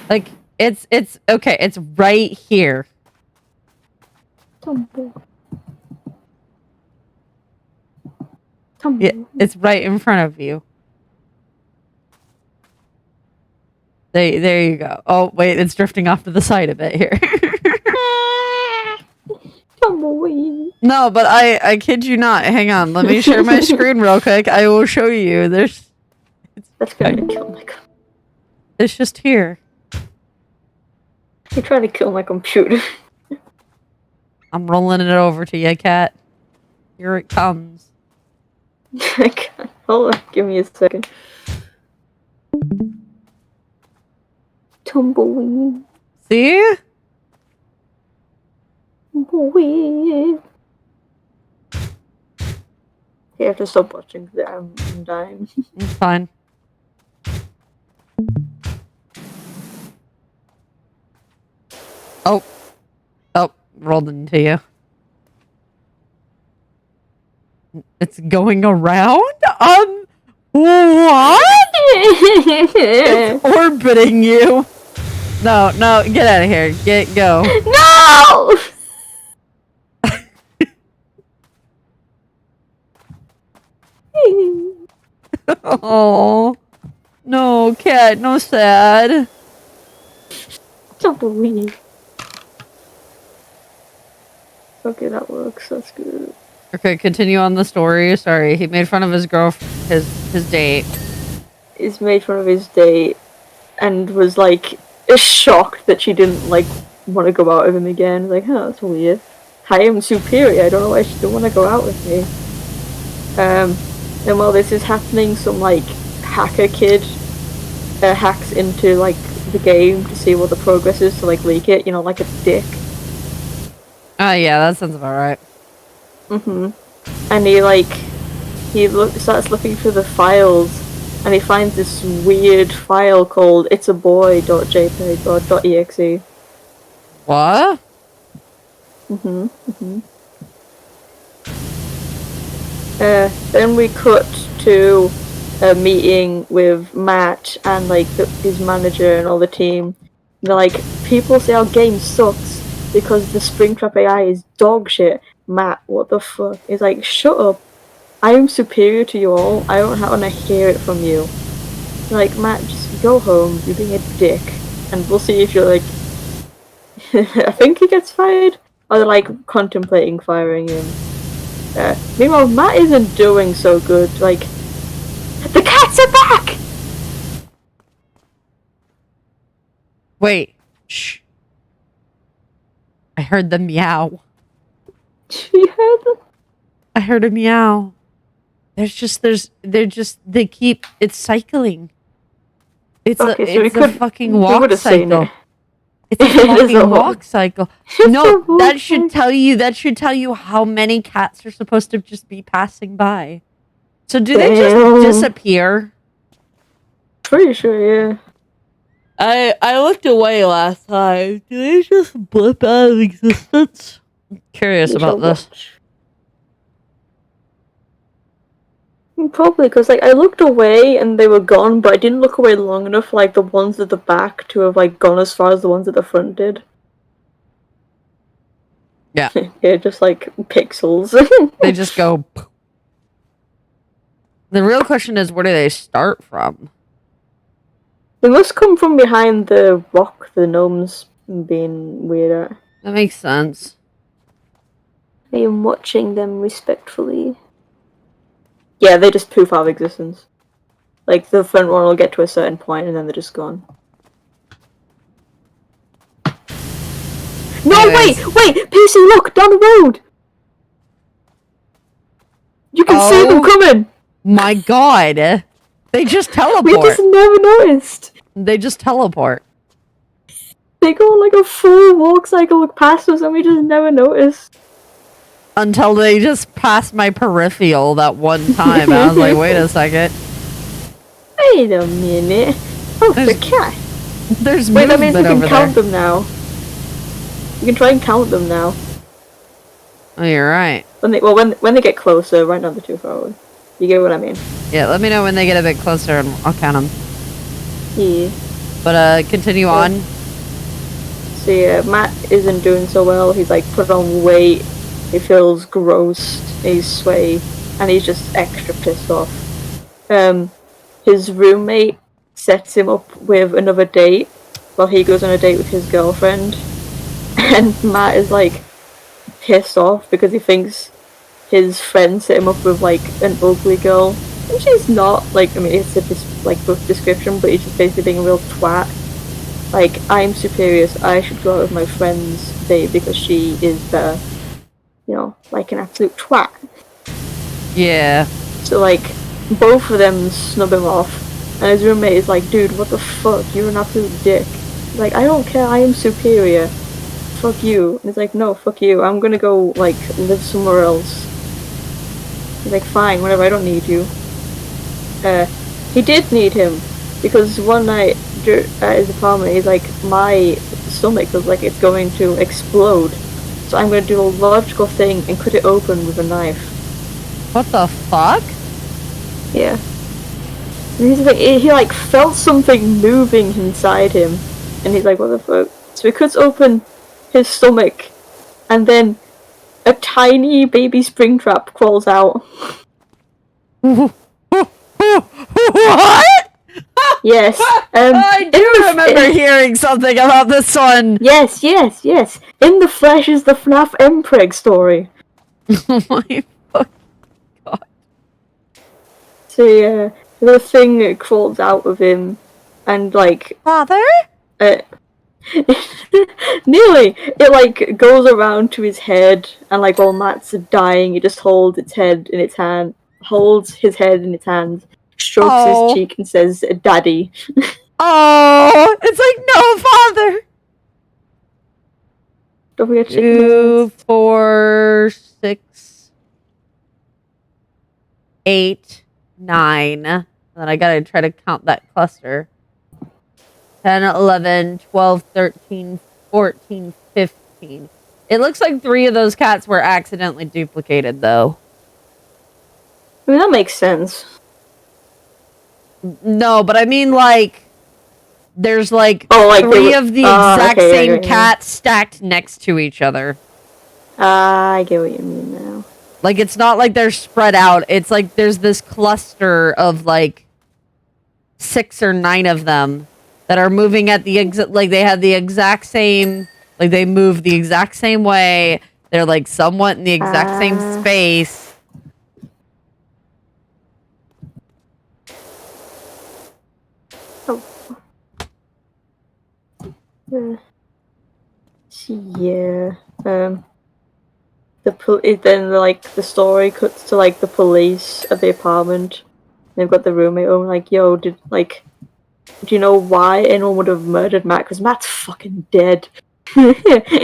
Like it's okay, it's right here. Tumble. Yeah, it's right in front of you. There you go. Oh wait, it's drifting off to the side a bit here. Tumbleweed. No, but I kid you not. Hang on, let me share my screen real quick. I will show you. That's gonna kill my computer. It's just here. You're trying to kill my computer. I'm rolling it over to you, Cat. Here it comes. I can't. Hold on, give me a second. Tumbleweed. See? Tumbleweed. You have to stop watching because I'm dying. It's fine. Oh. Oh, rolled into you. It's going around? What? It's orbiting you. No, get out of here. Go. No! Oh. No, Cat, no sad. Tumbleweed. Okay, that works. That's good. Okay, continue on the story. Sorry, he made fun of his his date. He's made fun of his date and was like shocked that she didn't like want to go out with him again. Like, oh, that's weird. I am superior. I don't know why she don't want to go out with me. And while this is happening, some like hacker kid hacks into like the game to see what the progress is to like leak it. You know, like a dick. Oh yeah, that sounds about right. And he starts looking through the files, and he finds this weird file called itsaboy.jpg or .exe. What? Then we cut to a meeting with Matt and like his manager and all the team. They're like, people say our game sucks because the Springtrap AI is dog shit. Matt, what the fuck? He's like, shut up. I am superior to you all. I don't want to hear it from you. They're like, Matt, just go home. You're being a dick, and we'll see if you're like. I think he gets fired, or they're like contemplating firing him. Meanwhile, Matt isn't doing so good. Like, the cats are back. Wait. Shh. I heard the meow. You heard them? I heard a meow. They keep, it's cycling. It's Okay, a fucking walk cycle. It's a It is fucking a walk cycle. No, that should tell you how many cats are supposed to just be passing by. So do they just disappear? Pretty sure, yeah. I looked away last time. Do they just blip out of existence? I'm curious about this. Probably, because like I looked away and they were gone, but I didn't look away long enough, like the ones at the back to have like gone as far as the ones at the front did. Yeah. Yeah, just like pixels. They just go. The real question is, where do they start from? They must come from behind the rock the gnomes being weird at. That makes sense. I am watching them respectfully. Yeah, they just poof out of existence. Like, the front one will get to a certain point and then they're just gone. No, wait! PC, look! Down the road! You can see them coming! My god! They just teleport! We just never noticed! They just teleport. They go on like a full walk cycle past us and we just never noticed. Until they just passed my peripheral that one time. I was like, wait a second. Wait a minute. Oh, the cat. There's wait, that means we can count there. them now. You can try and count them now. Oh, you're right. When they get closer, right now they're too far away. You get what I mean? Yeah, let me know when they get a bit closer and I'll count them. Yeah. But continue on. So yeah, Matt isn't doing so well. He's like put on weight. He feels gross. He's sweaty, and he's just extra pissed off. His roommate sets him up with another date while he goes on a date with his girlfriend, and Matt is like pissed off because he thinks his friend set him up with like an ugly girl, and she's not. Like, I mean, it's a book description, but he's just basically being a real twat. Like, I'm superior, so I should go out with my friend's date because she is better. You know, like an absolute twat. Yeah. So like, both of them snub him off, and his roommate is like, dude, what the fuck, you're an absolute dick. He's like, I don't care, I am superior. Fuck you. And he's like, no, fuck you, I'm gonna go, like, live somewhere else. He's like, fine, whatever, I don't need you. He did need him, because one night at his apartment, he's like, my stomach looks like it's going to explode. So I'm going to do a logical thing and cut it open with a knife. What the fuck? Yeah. And he's like, he like felt something moving inside him, and he's like, what the fuck? So he cuts open his stomach, and then a tiny baby Springtrap crawls out. What? Yes. I do remember hearing something about this one. Yes. In the Flesh is the FNAF Mpreg story. Oh my fucking god. So yeah, the thing crawls out of him, and like... Father? Nearly! It like goes around to his head, and like while Matt's dying, it just holds its head in its hand, holds his head in its hands, strokes his cheek and says, Daddy. Oh, it's like, no, Father! Don't forget 2, 4, 6, 8, 9. Then I gotta try to count that cluster. 10, 11, 12, 13, 14, 15. It looks like 3 of those cats were accidentally duplicated, though. I mean, that makes sense. No, but I mean, like, there's, like, like three of the exact okay, same yeah. cats stacked next to each other. I get what you mean now. Like, it's not like they're spread out. It's like there's this cluster of, like, 6 or 9 of them that are moving at the like, they have the exact same, like, they move the exact same way. They're, like, somewhat in the exact same space. Oh. Yeah. Then like the story cuts to like the police at the apartment. They've got the roommate home. Like, yo, do you know why anyone would have murdered Matt? Because Matt's fucking dead.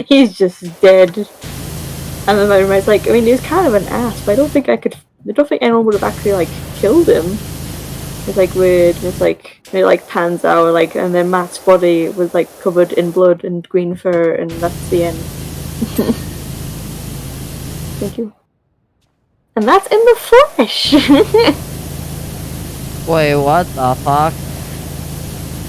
He's just dead. And then my roommate's like, I mean, he's kind of an ass, but I don't think anyone would have actually like killed him. It's like weird. It's like it like pans out like, and then Matt's body was like covered in blood and green fur, and that's the end. Thank you. And that's in the flesh. Wait, what the fuck?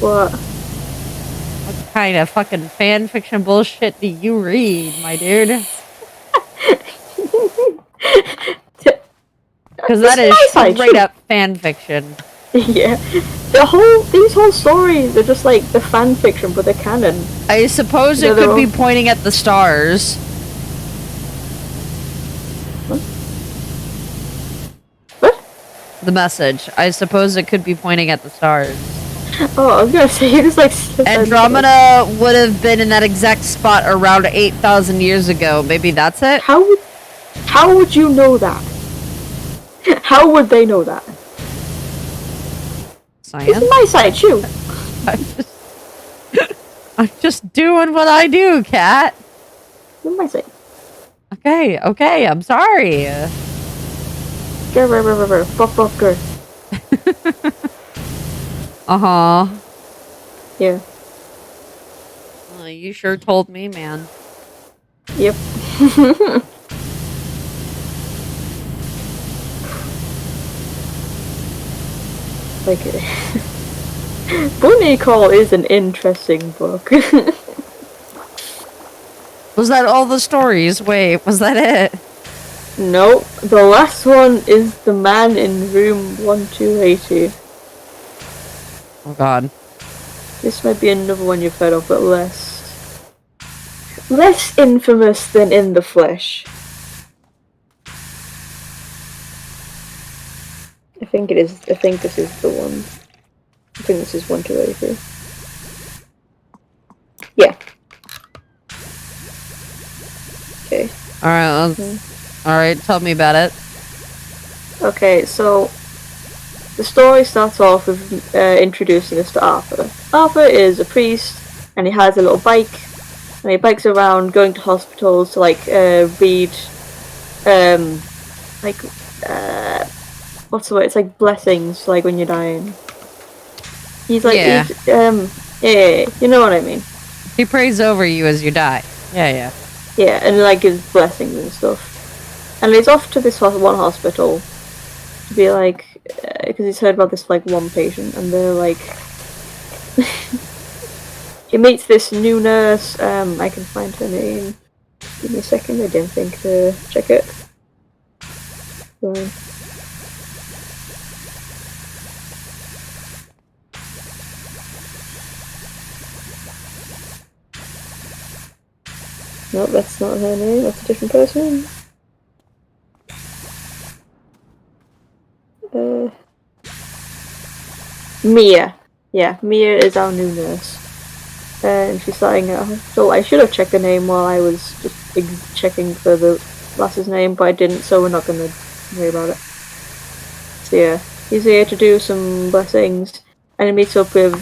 What? What kind of fucking fan fiction bullshit do you read, my dude? Because that is straight up fan fiction. Yeah. These whole stories are just like the fan fiction, but they're canon. I suppose it could be pointing at the stars. What? The message. I suppose it could be pointing at the stars. Oh, I was gonna say, it was like... Andromeda would have been in that exact spot around 8,000 years ago. Maybe that's it? How would you know that? How would they know that? Science? It's my side, too. I'm just doing what I do, cat. It's my side. Okay, I'm sorry. Girl. Uh-huh. Yeah. You sure told me, man. Yep. Like it. Bunny Call is an interesting book. Was that all the stories? Wait, was that it? Nope. The last one is the man in room 1280. Oh god. This might be another one you've heard of, but less infamous than In the Flesh. I think it is. I think this is the one. I think this is 1283. Yeah. Okay. Alright, tell me about it. Okay, so the story starts off with introducing us to Arthur. Arthur is a priest, and he has a little bike, and he bikes around going to hospitals to like read, what's the word? It's like blessings, like when you're dying. He's like, yeah, you know what I mean. He prays over you as you die. Yeah. Yeah, and like gives blessings and stuff. And he's off to this one hospital to be like, because he's heard about this like one patient, and they're like, he meets this new nurse. I can find her name. Give me a second. I didn't think to check it. No, that's not her name. That's a different person. Mia. Yeah, Mia is our new nurse. And she's starting at hospital. I should have checked the name while I was just checking for the lass's name, but I didn't, so we're not going to worry about it. So yeah, he's here to do some blessings, and he meets up with...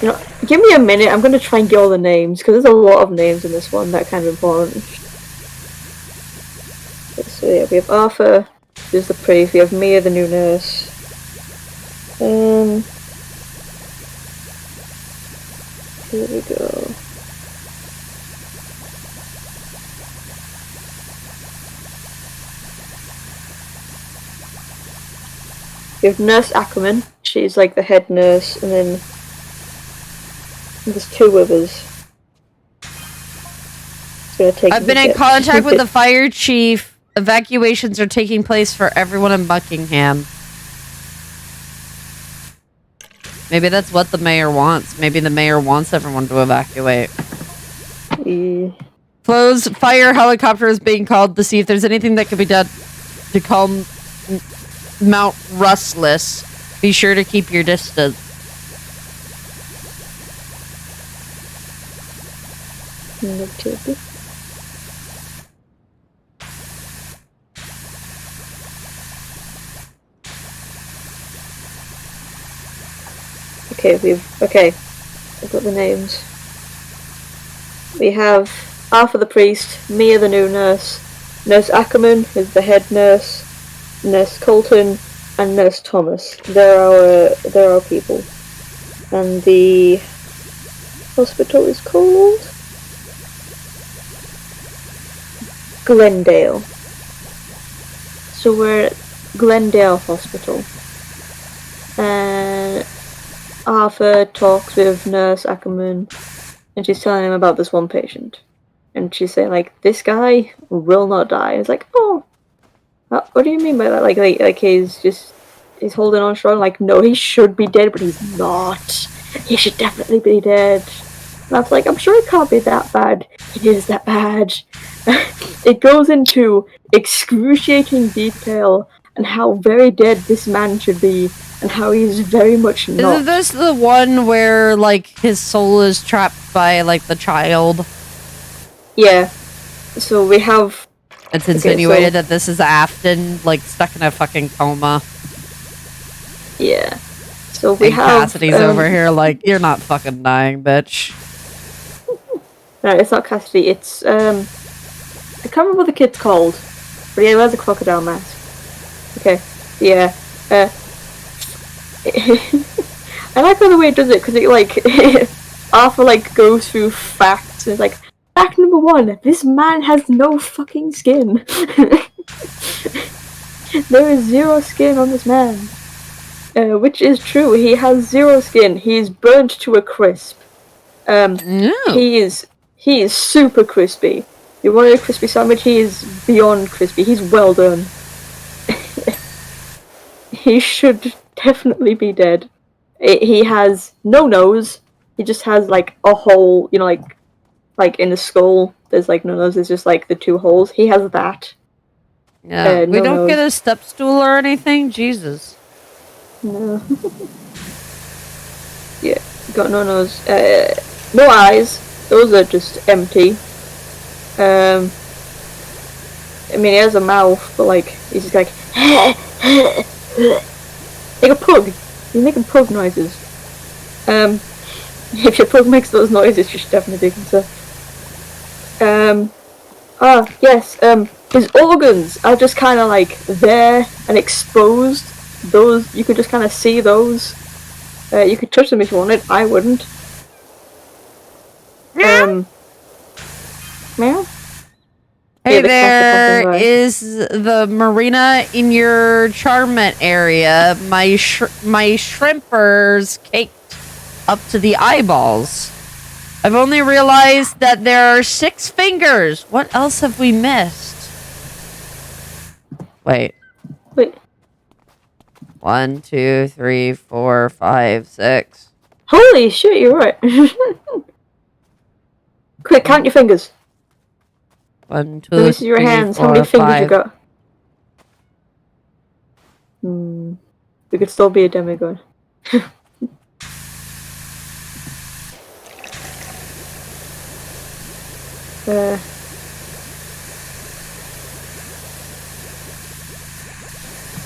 You know, give me a minute, I'm going to try and get all the names, because there's a lot of names in this one that are kind of important. So yeah, we have Arthur, who's the priest, we have Mia, the new nurse. Here we go. We have Nurse Ackerman. She's like the head nurse, and then there's two others. I've been in contact with the fire chief. Evacuations are taking place for everyone in Buckingham. Maybe that's what the mayor wants. Maybe the mayor wants everyone to evacuate. Close fire helicopter is being called to see if there's anything that can be done to calm Mount Rustless. Be sure to keep your distance. I've got the names. We have Arthur the priest, Mia the new nurse, Nurse Ackerman is the head nurse, Nurse Colton, and Nurse Thomas. They're our people. And the hospital is called Glendale. So we're at Glendale Hospital. And Arthur talks with Nurse Ackerman, and she's telling him about this one patient. And she's saying, like, this guy will not die. It's like, oh, what do you mean by that? Like he's holding on strong. Like, no, he should be dead, but he's not. He should definitely be dead. And I was like, I'm sure it can't be that bad. It is that bad. It goes into excruciating detail and how very dead this man should be, and how he's very much not. Isn't this the one where, like, his soul is trapped by, like, the child? Yeah. So we have... It's insinuated that this is Afton, like, stuck in a fucking coma. Yeah. So we have... Cassidy's over here like, you're not fucking dying, bitch. No, it's not Cassidy, it's, I can't remember what the kid's called. But yeah, he wears a crocodile mask. Okay. Yeah. I like how the way it does it, because it, like, Arthur, like, goes through facts, and it's like, fact number 1, this man has no fucking skin. There is 0 skin on this man. Which is true, he has 0 skin, he is burnt to a crisp. He is super crispy. You want a crispy sandwich, he is beyond crispy, he's well done. He should definitely be dead. He has no nose. He just has, like, a hole, you know, like in the skull. There's, like, no nose. There's just, like, the 2 holes. He has that. Yeah, we don't get a step stool or anything? Jesus. No. Yeah, got no nose. No eyes. Those are just empty. I mean, he has a mouth, but, like, he's just like... like a pug. He's making pug noises. If your pug makes those noises, you should definitely be concerned. Yes, his organs are just kind of like there and exposed. Those, you could just kind of see those. You could touch them if you wanted. I wouldn't. Meow? Hey, there is the marina in your Charmant area. My shrimpers caked up to the eyeballs. I've only realized that there are 6 fingers. What else have we missed? Wait. 1, 2, 3, 4, 5, 6. Holy shit, you're right. Quick, count your fingers. 1, 2, Let me see your 3, hands. 4, How many fingers 5. you got? We could still be a demigod.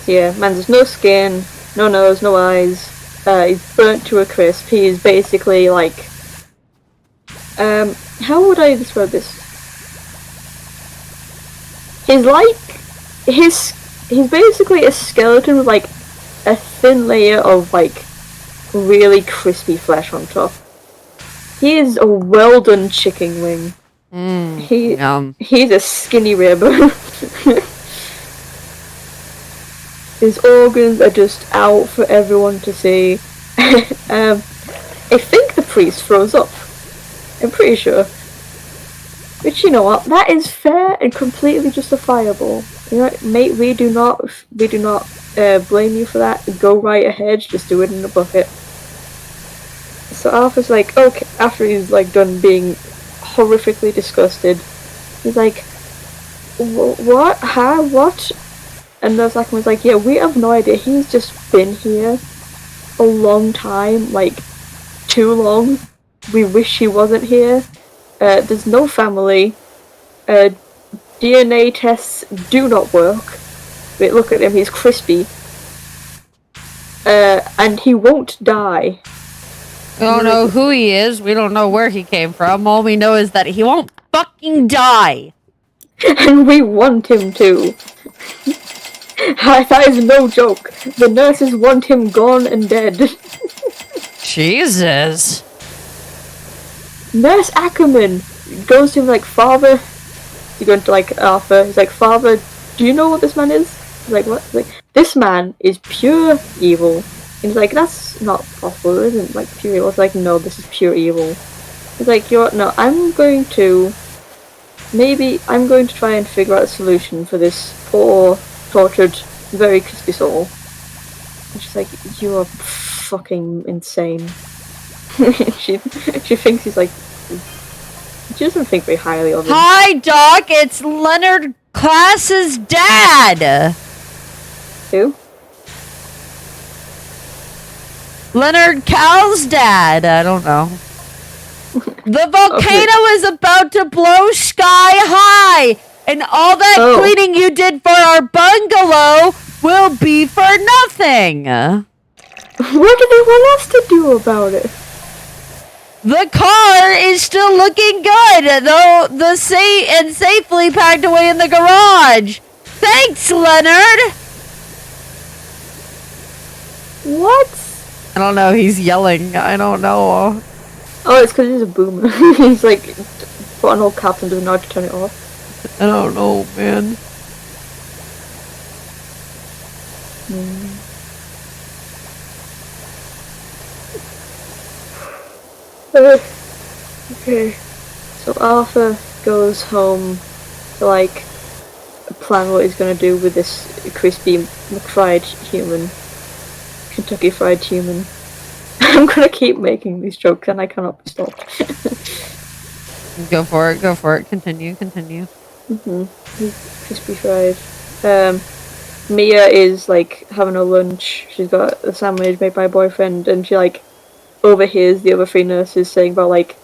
Yeah, man, there's no skin, no nose, no eyes. He's burnt to a crisp. He's basically like... how would I describe this? He's like... He's basically a skeleton with, like, a thin layer of, like, really crispy flesh on top. He is a well-done chicken wing. He's a skinny rib. His organs are just out for everyone to see. I think the priest throws up. I'm pretty sure. Which, you know what, that is fair and completely justifiable. You know, mate, we do not blame you for that. Go right ahead, just do it in a bucket. So Arthur's like, okay, after he's like done being horrifically disgusted, he's like, what? Huh? What? And Nurse Ackerman's like, yeah, we have no idea. He's just been here a long time, like, too long. We wish he wasn't here. There's no family. DNA tests do not work. Wait, look at him, he's crispy. And he won't die. We don't know who he is. We don't know where he came from. All we know is that he won't fucking die. And we want him to. That is no joke. The nurses want him gone and dead. Jesus. Nurse Ackerman goes to him like, Father. He's going to like Arthur. He's like, Father, do you know what this man is? He's like, what? He's like, this man is pure evil. And he's like, that's not possible, it isn't like pure evil. It's like, no, this is pure evil. He's like, no, I'm going to try and figure out a solution for this poor, tortured, very crispy soul. And she's like, you are fucking insane. she thinks he's like, she doesn't think very highly of him. Hi, Doc, it's Leonard Class's dad. Who? Leonard Cal's dad. I don't know. The volcano is about to blow sky high, and all that cleaning you did for our bungalow will be for nothing. What do they want us to do about it? The car is still looking good, though safely packed away in the garage. Thanks, Leonard. What? I don't know. He's yelling. I don't know. Oh, it's because he's a boomer. He's like put on all caps and doesn't know how to turn it off. I don't know, man. Okay. So Arthur goes home to like plan what he's gonna do with this crispy McFried human. Kentucky Fried Human. I'm gonna keep making these jokes and I cannot be stopped. Go for it, continue. Crispy fried. Mia is like having a lunch. She's got a sandwich made by a boyfriend and she like overhears the other three nurses saying about like,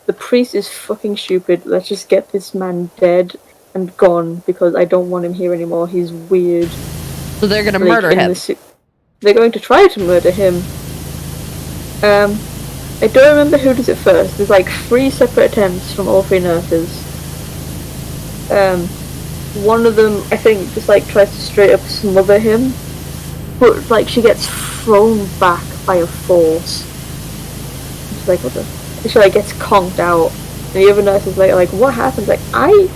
the priest is fucking stupid, let's just get this man dead and gone because I don't want him here anymore, he's weird. So they're gonna murder him. They're going to try to murder him. I don't remember who does it first. There's like 3 separate attempts from all 3 nurses. One of them, I think, just like tries to straight up smother him, but like she gets thrown back by a force. She's like, what the? She like gets conked out, and the other nurse is like, what happened? Like, I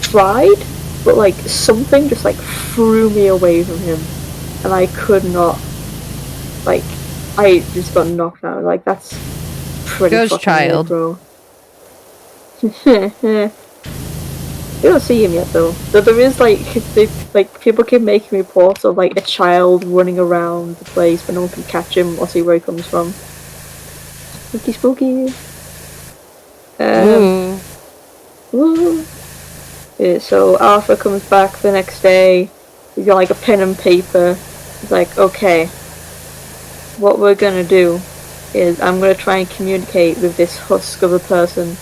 tried, but like something just like threw me away from him. And I could not, like, I just got knocked out. Like, that's pretty Ghost fucking child. weird, bro. You don't see him yet, though. So there is, like, people keep making reports of, like, a child running around the place, but no one can catch him or see where he comes from. Spooky, spooky. Yeah, so Arthur comes back the next day. He's got, like, a pen and paper. He's like, okay, what we're gonna do is I'm gonna try and communicate with this husk of a person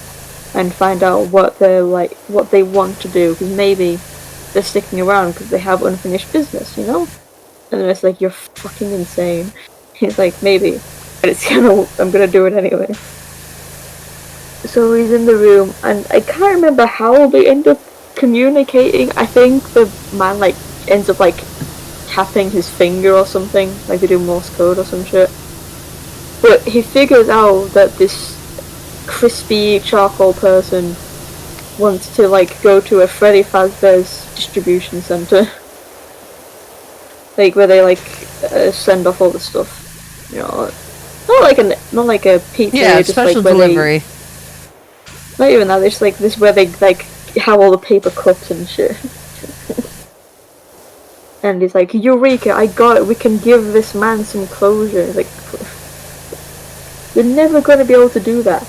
and find out what they're like, what they want to do, because maybe they're sticking around because they have unfinished business, you know? And then it's like, you're fucking insane. He's like, maybe, but I'm gonna do it anyway. So he's in the room, and I can't remember how they end up communicating. I think the man like ends up like tapping his finger or something, like they do Morse code or some shit. But he figures out that this crispy charcoal person wants to like go to a Freddy Fazbear's distribution center. like where they like send off all the stuff. You know, not like a pizza. Yeah, just special like where delivery. Not even that. It's like this where they like have all the paper cups and shit. And he's like, Eureka! I got it. We can give this man some closure. Like, you're never gonna be able to do that.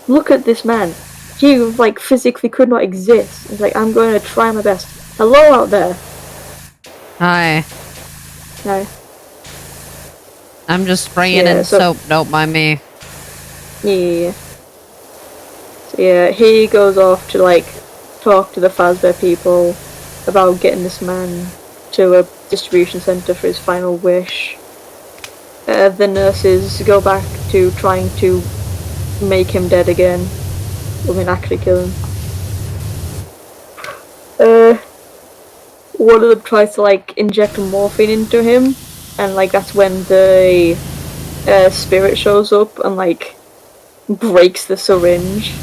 Look at this man. He like physically could not exist. He's like, I'm going to try my best. Hello out there. Hi. No. I'm just spraying in soap. Don't mind me. Yeah. So yeah, he goes off to like talk to the Fazbear people about getting this man to a distribution center for his final wish. The nurses go back to trying to make him dead again. I mean, actually kill him. One of them tries to like inject morphine into him, and like that's when the spirit shows up and like breaks the syringe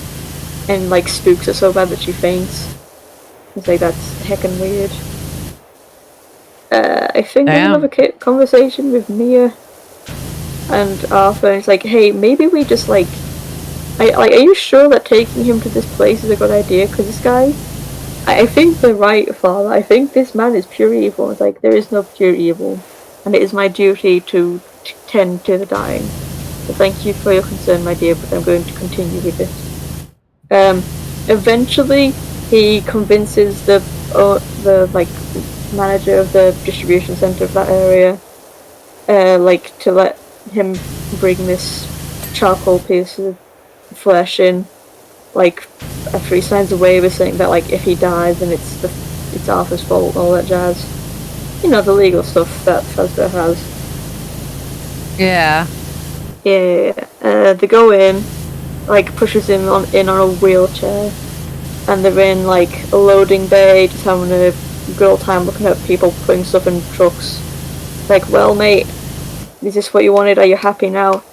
and like spooks her so bad that she faints. It's like, that's heckin' weird. I think there's another conversation with Mia and Arthur, and it's like, hey, maybe we just like, are you sure that taking him to this place is a good idea? Because this guy, I think they're right, Father. I think this man is pure evil. It's like, there is no pure evil, and it is my duty to tend to the dying. So thank you for your concern, my dear, but I'm going to continue with it. Eventually, he convinces the like manager of the distribution center of that area, like to let him bring this charcoal piece of flesh in, like after he signs a waiver saying that like if he dies then it's Arthur's fault and all that jazz. You know, the legal stuff that Fazbear has. Yeah. Yeah. They go in, like pushes him in on a wheelchair, and they're in like a loading bay, just having a good old time looking at people putting stuff in trucks. Like, well, mate, is this what you wanted? Are you happy now?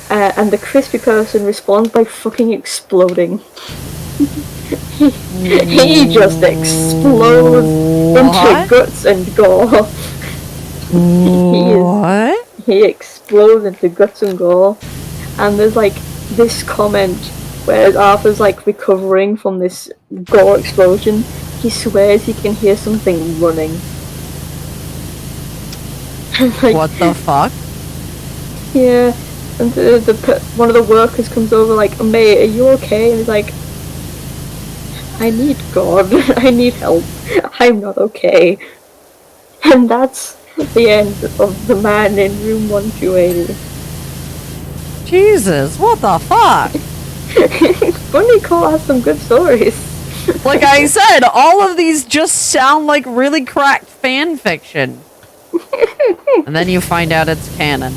And the crispy person responds by fucking exploding. He just explodes into guts and gore. He explodes into guts and gore. And there's like this comment where Arthur's like recovering from this gore explosion. He swears he can hear something running. Like, what the fuck? Yeah, and one of the workers comes over like, mate, are you okay? And he's like, I need God. I need help. I'm not okay. And that's the end of The Man in Room 1280. Jesus, what the fuck? Bunny Cole has some good stories. Like I said, all of these just sound like really cracked fan fiction. And then you find out it's canon.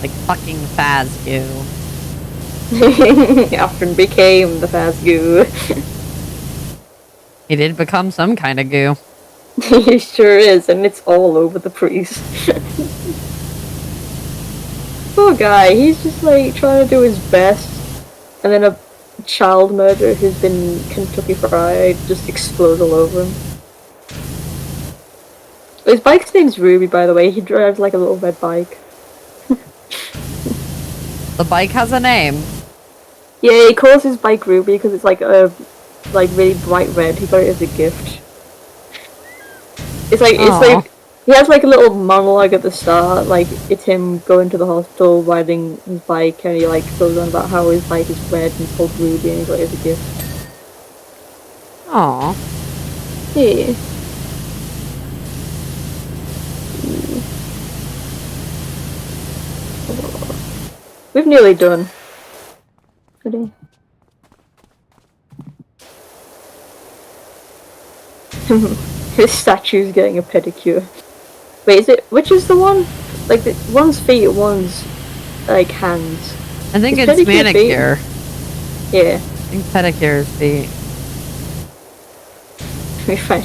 Like fucking Fazgoo. He often became the Fazgoo. He did become some kind of goo. He sure is, and it's all over the priest. Poor guy, he's just like trying to do his best, and then a child murderer who's been Kentucky Fried just explodes all over him. His bike's name's Ruby, by the way. He drives like a little red bike. The bike has a name. Yeah, he calls his bike Ruby because it's like a really bright red. He got it as a gift. It's like he has like a little monologue at the start, like it's him going to the hospital riding his bike, and he like goes on about how his bike is red and it's called Ruby and he got it as a gift. Aww. Yeah. We've nearly done. Ready? His statue's getting a pedicure. Wait, is it? Which is the one? Like, one's feet, one's, like, hands. I think it's manicure. Feet? Yeah. I think pedicure is feet. We find.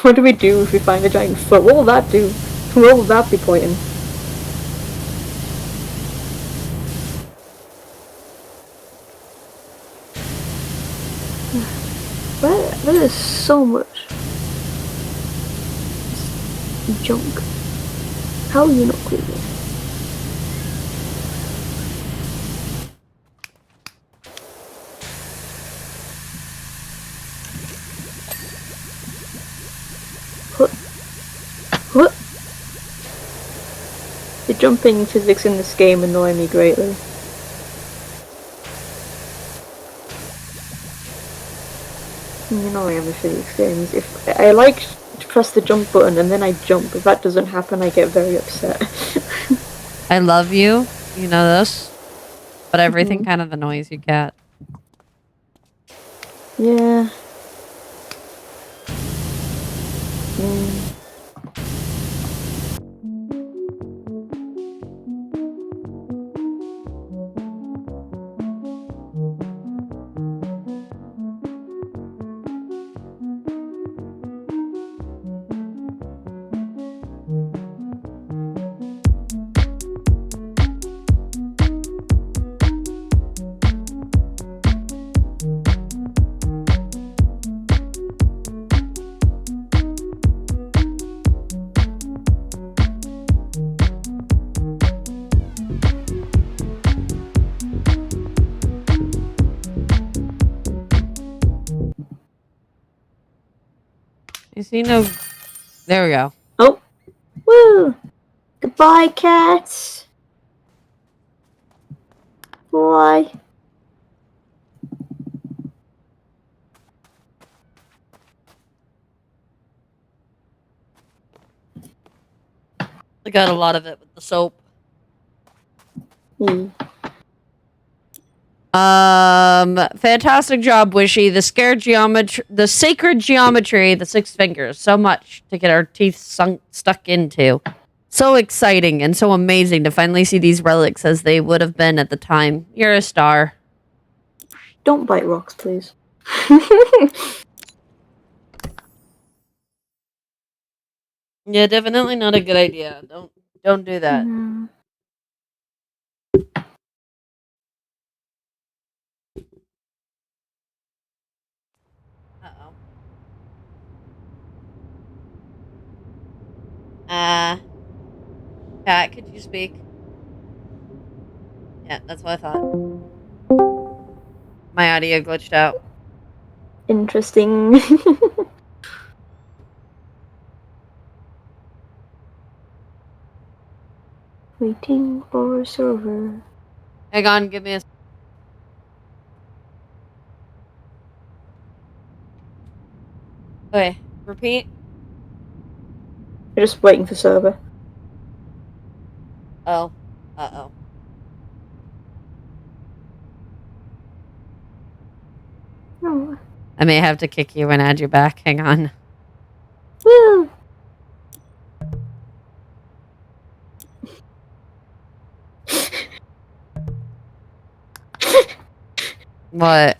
What do we do if we find a giant foot? What will that do? Where will that be pointing? There is so much. junk. How are you not cleaning? What? The jumping physics in this game annoy me greatly. You know I have a physics games. If I like to press the jump button and then I jump, if that doesn't happen I get very upset. I love you, you know this, but everything kind of annoys you, Cat. Yeah. You see no... There we go. Oh. Woo! Goodbye, cats! Bye. I got a lot of it with the soap. Fantastic job, Wishy. The sacred geometry, the 6 fingers. So much to get our teeth stuck into. So exciting and so amazing to finally see these relics as they would have been at the time. You're a star. Don't bite rocks, please. Yeah, definitely not a good idea. Don't do that. No. Uh-oh. Pat, could you speak? Yeah, that's what I thought. My audio glitched out. Interesting. Waiting for a server. Hang on, give me a... Okay, repeat. We're just waiting for server. Oh. Uh-oh. Oh. I may have to kick you and add you back. Hang on. Woo! What?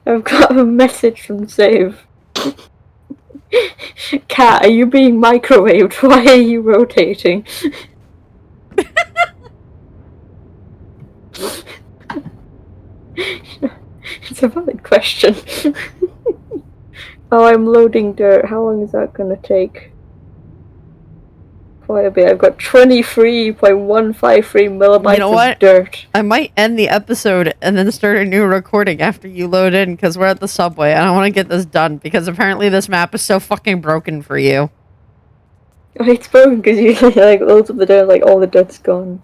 I've got a message from Save. Cat, are you being microwaved? Why are you rotating? It's a valid question. Oh, I'm loading dirt. How long is that gonna take? Quite a bit. I've got 23.153 megabytes of dirt. I might end the episode and then start a new recording after you load in because we're at the subway and I want to get this done because apparently this map is so fucking broken for you. It's broken because you like loads of the dirt, like all the dirt's gone.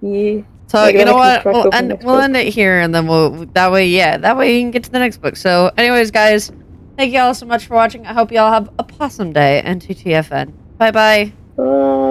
Yeah. So like, you know what? We'll end it here and then that way you can get to the next book. So anyways, guys, thank you all so much for watching. I hope you all have a awesome day and TTFN. Bye bye. Bye.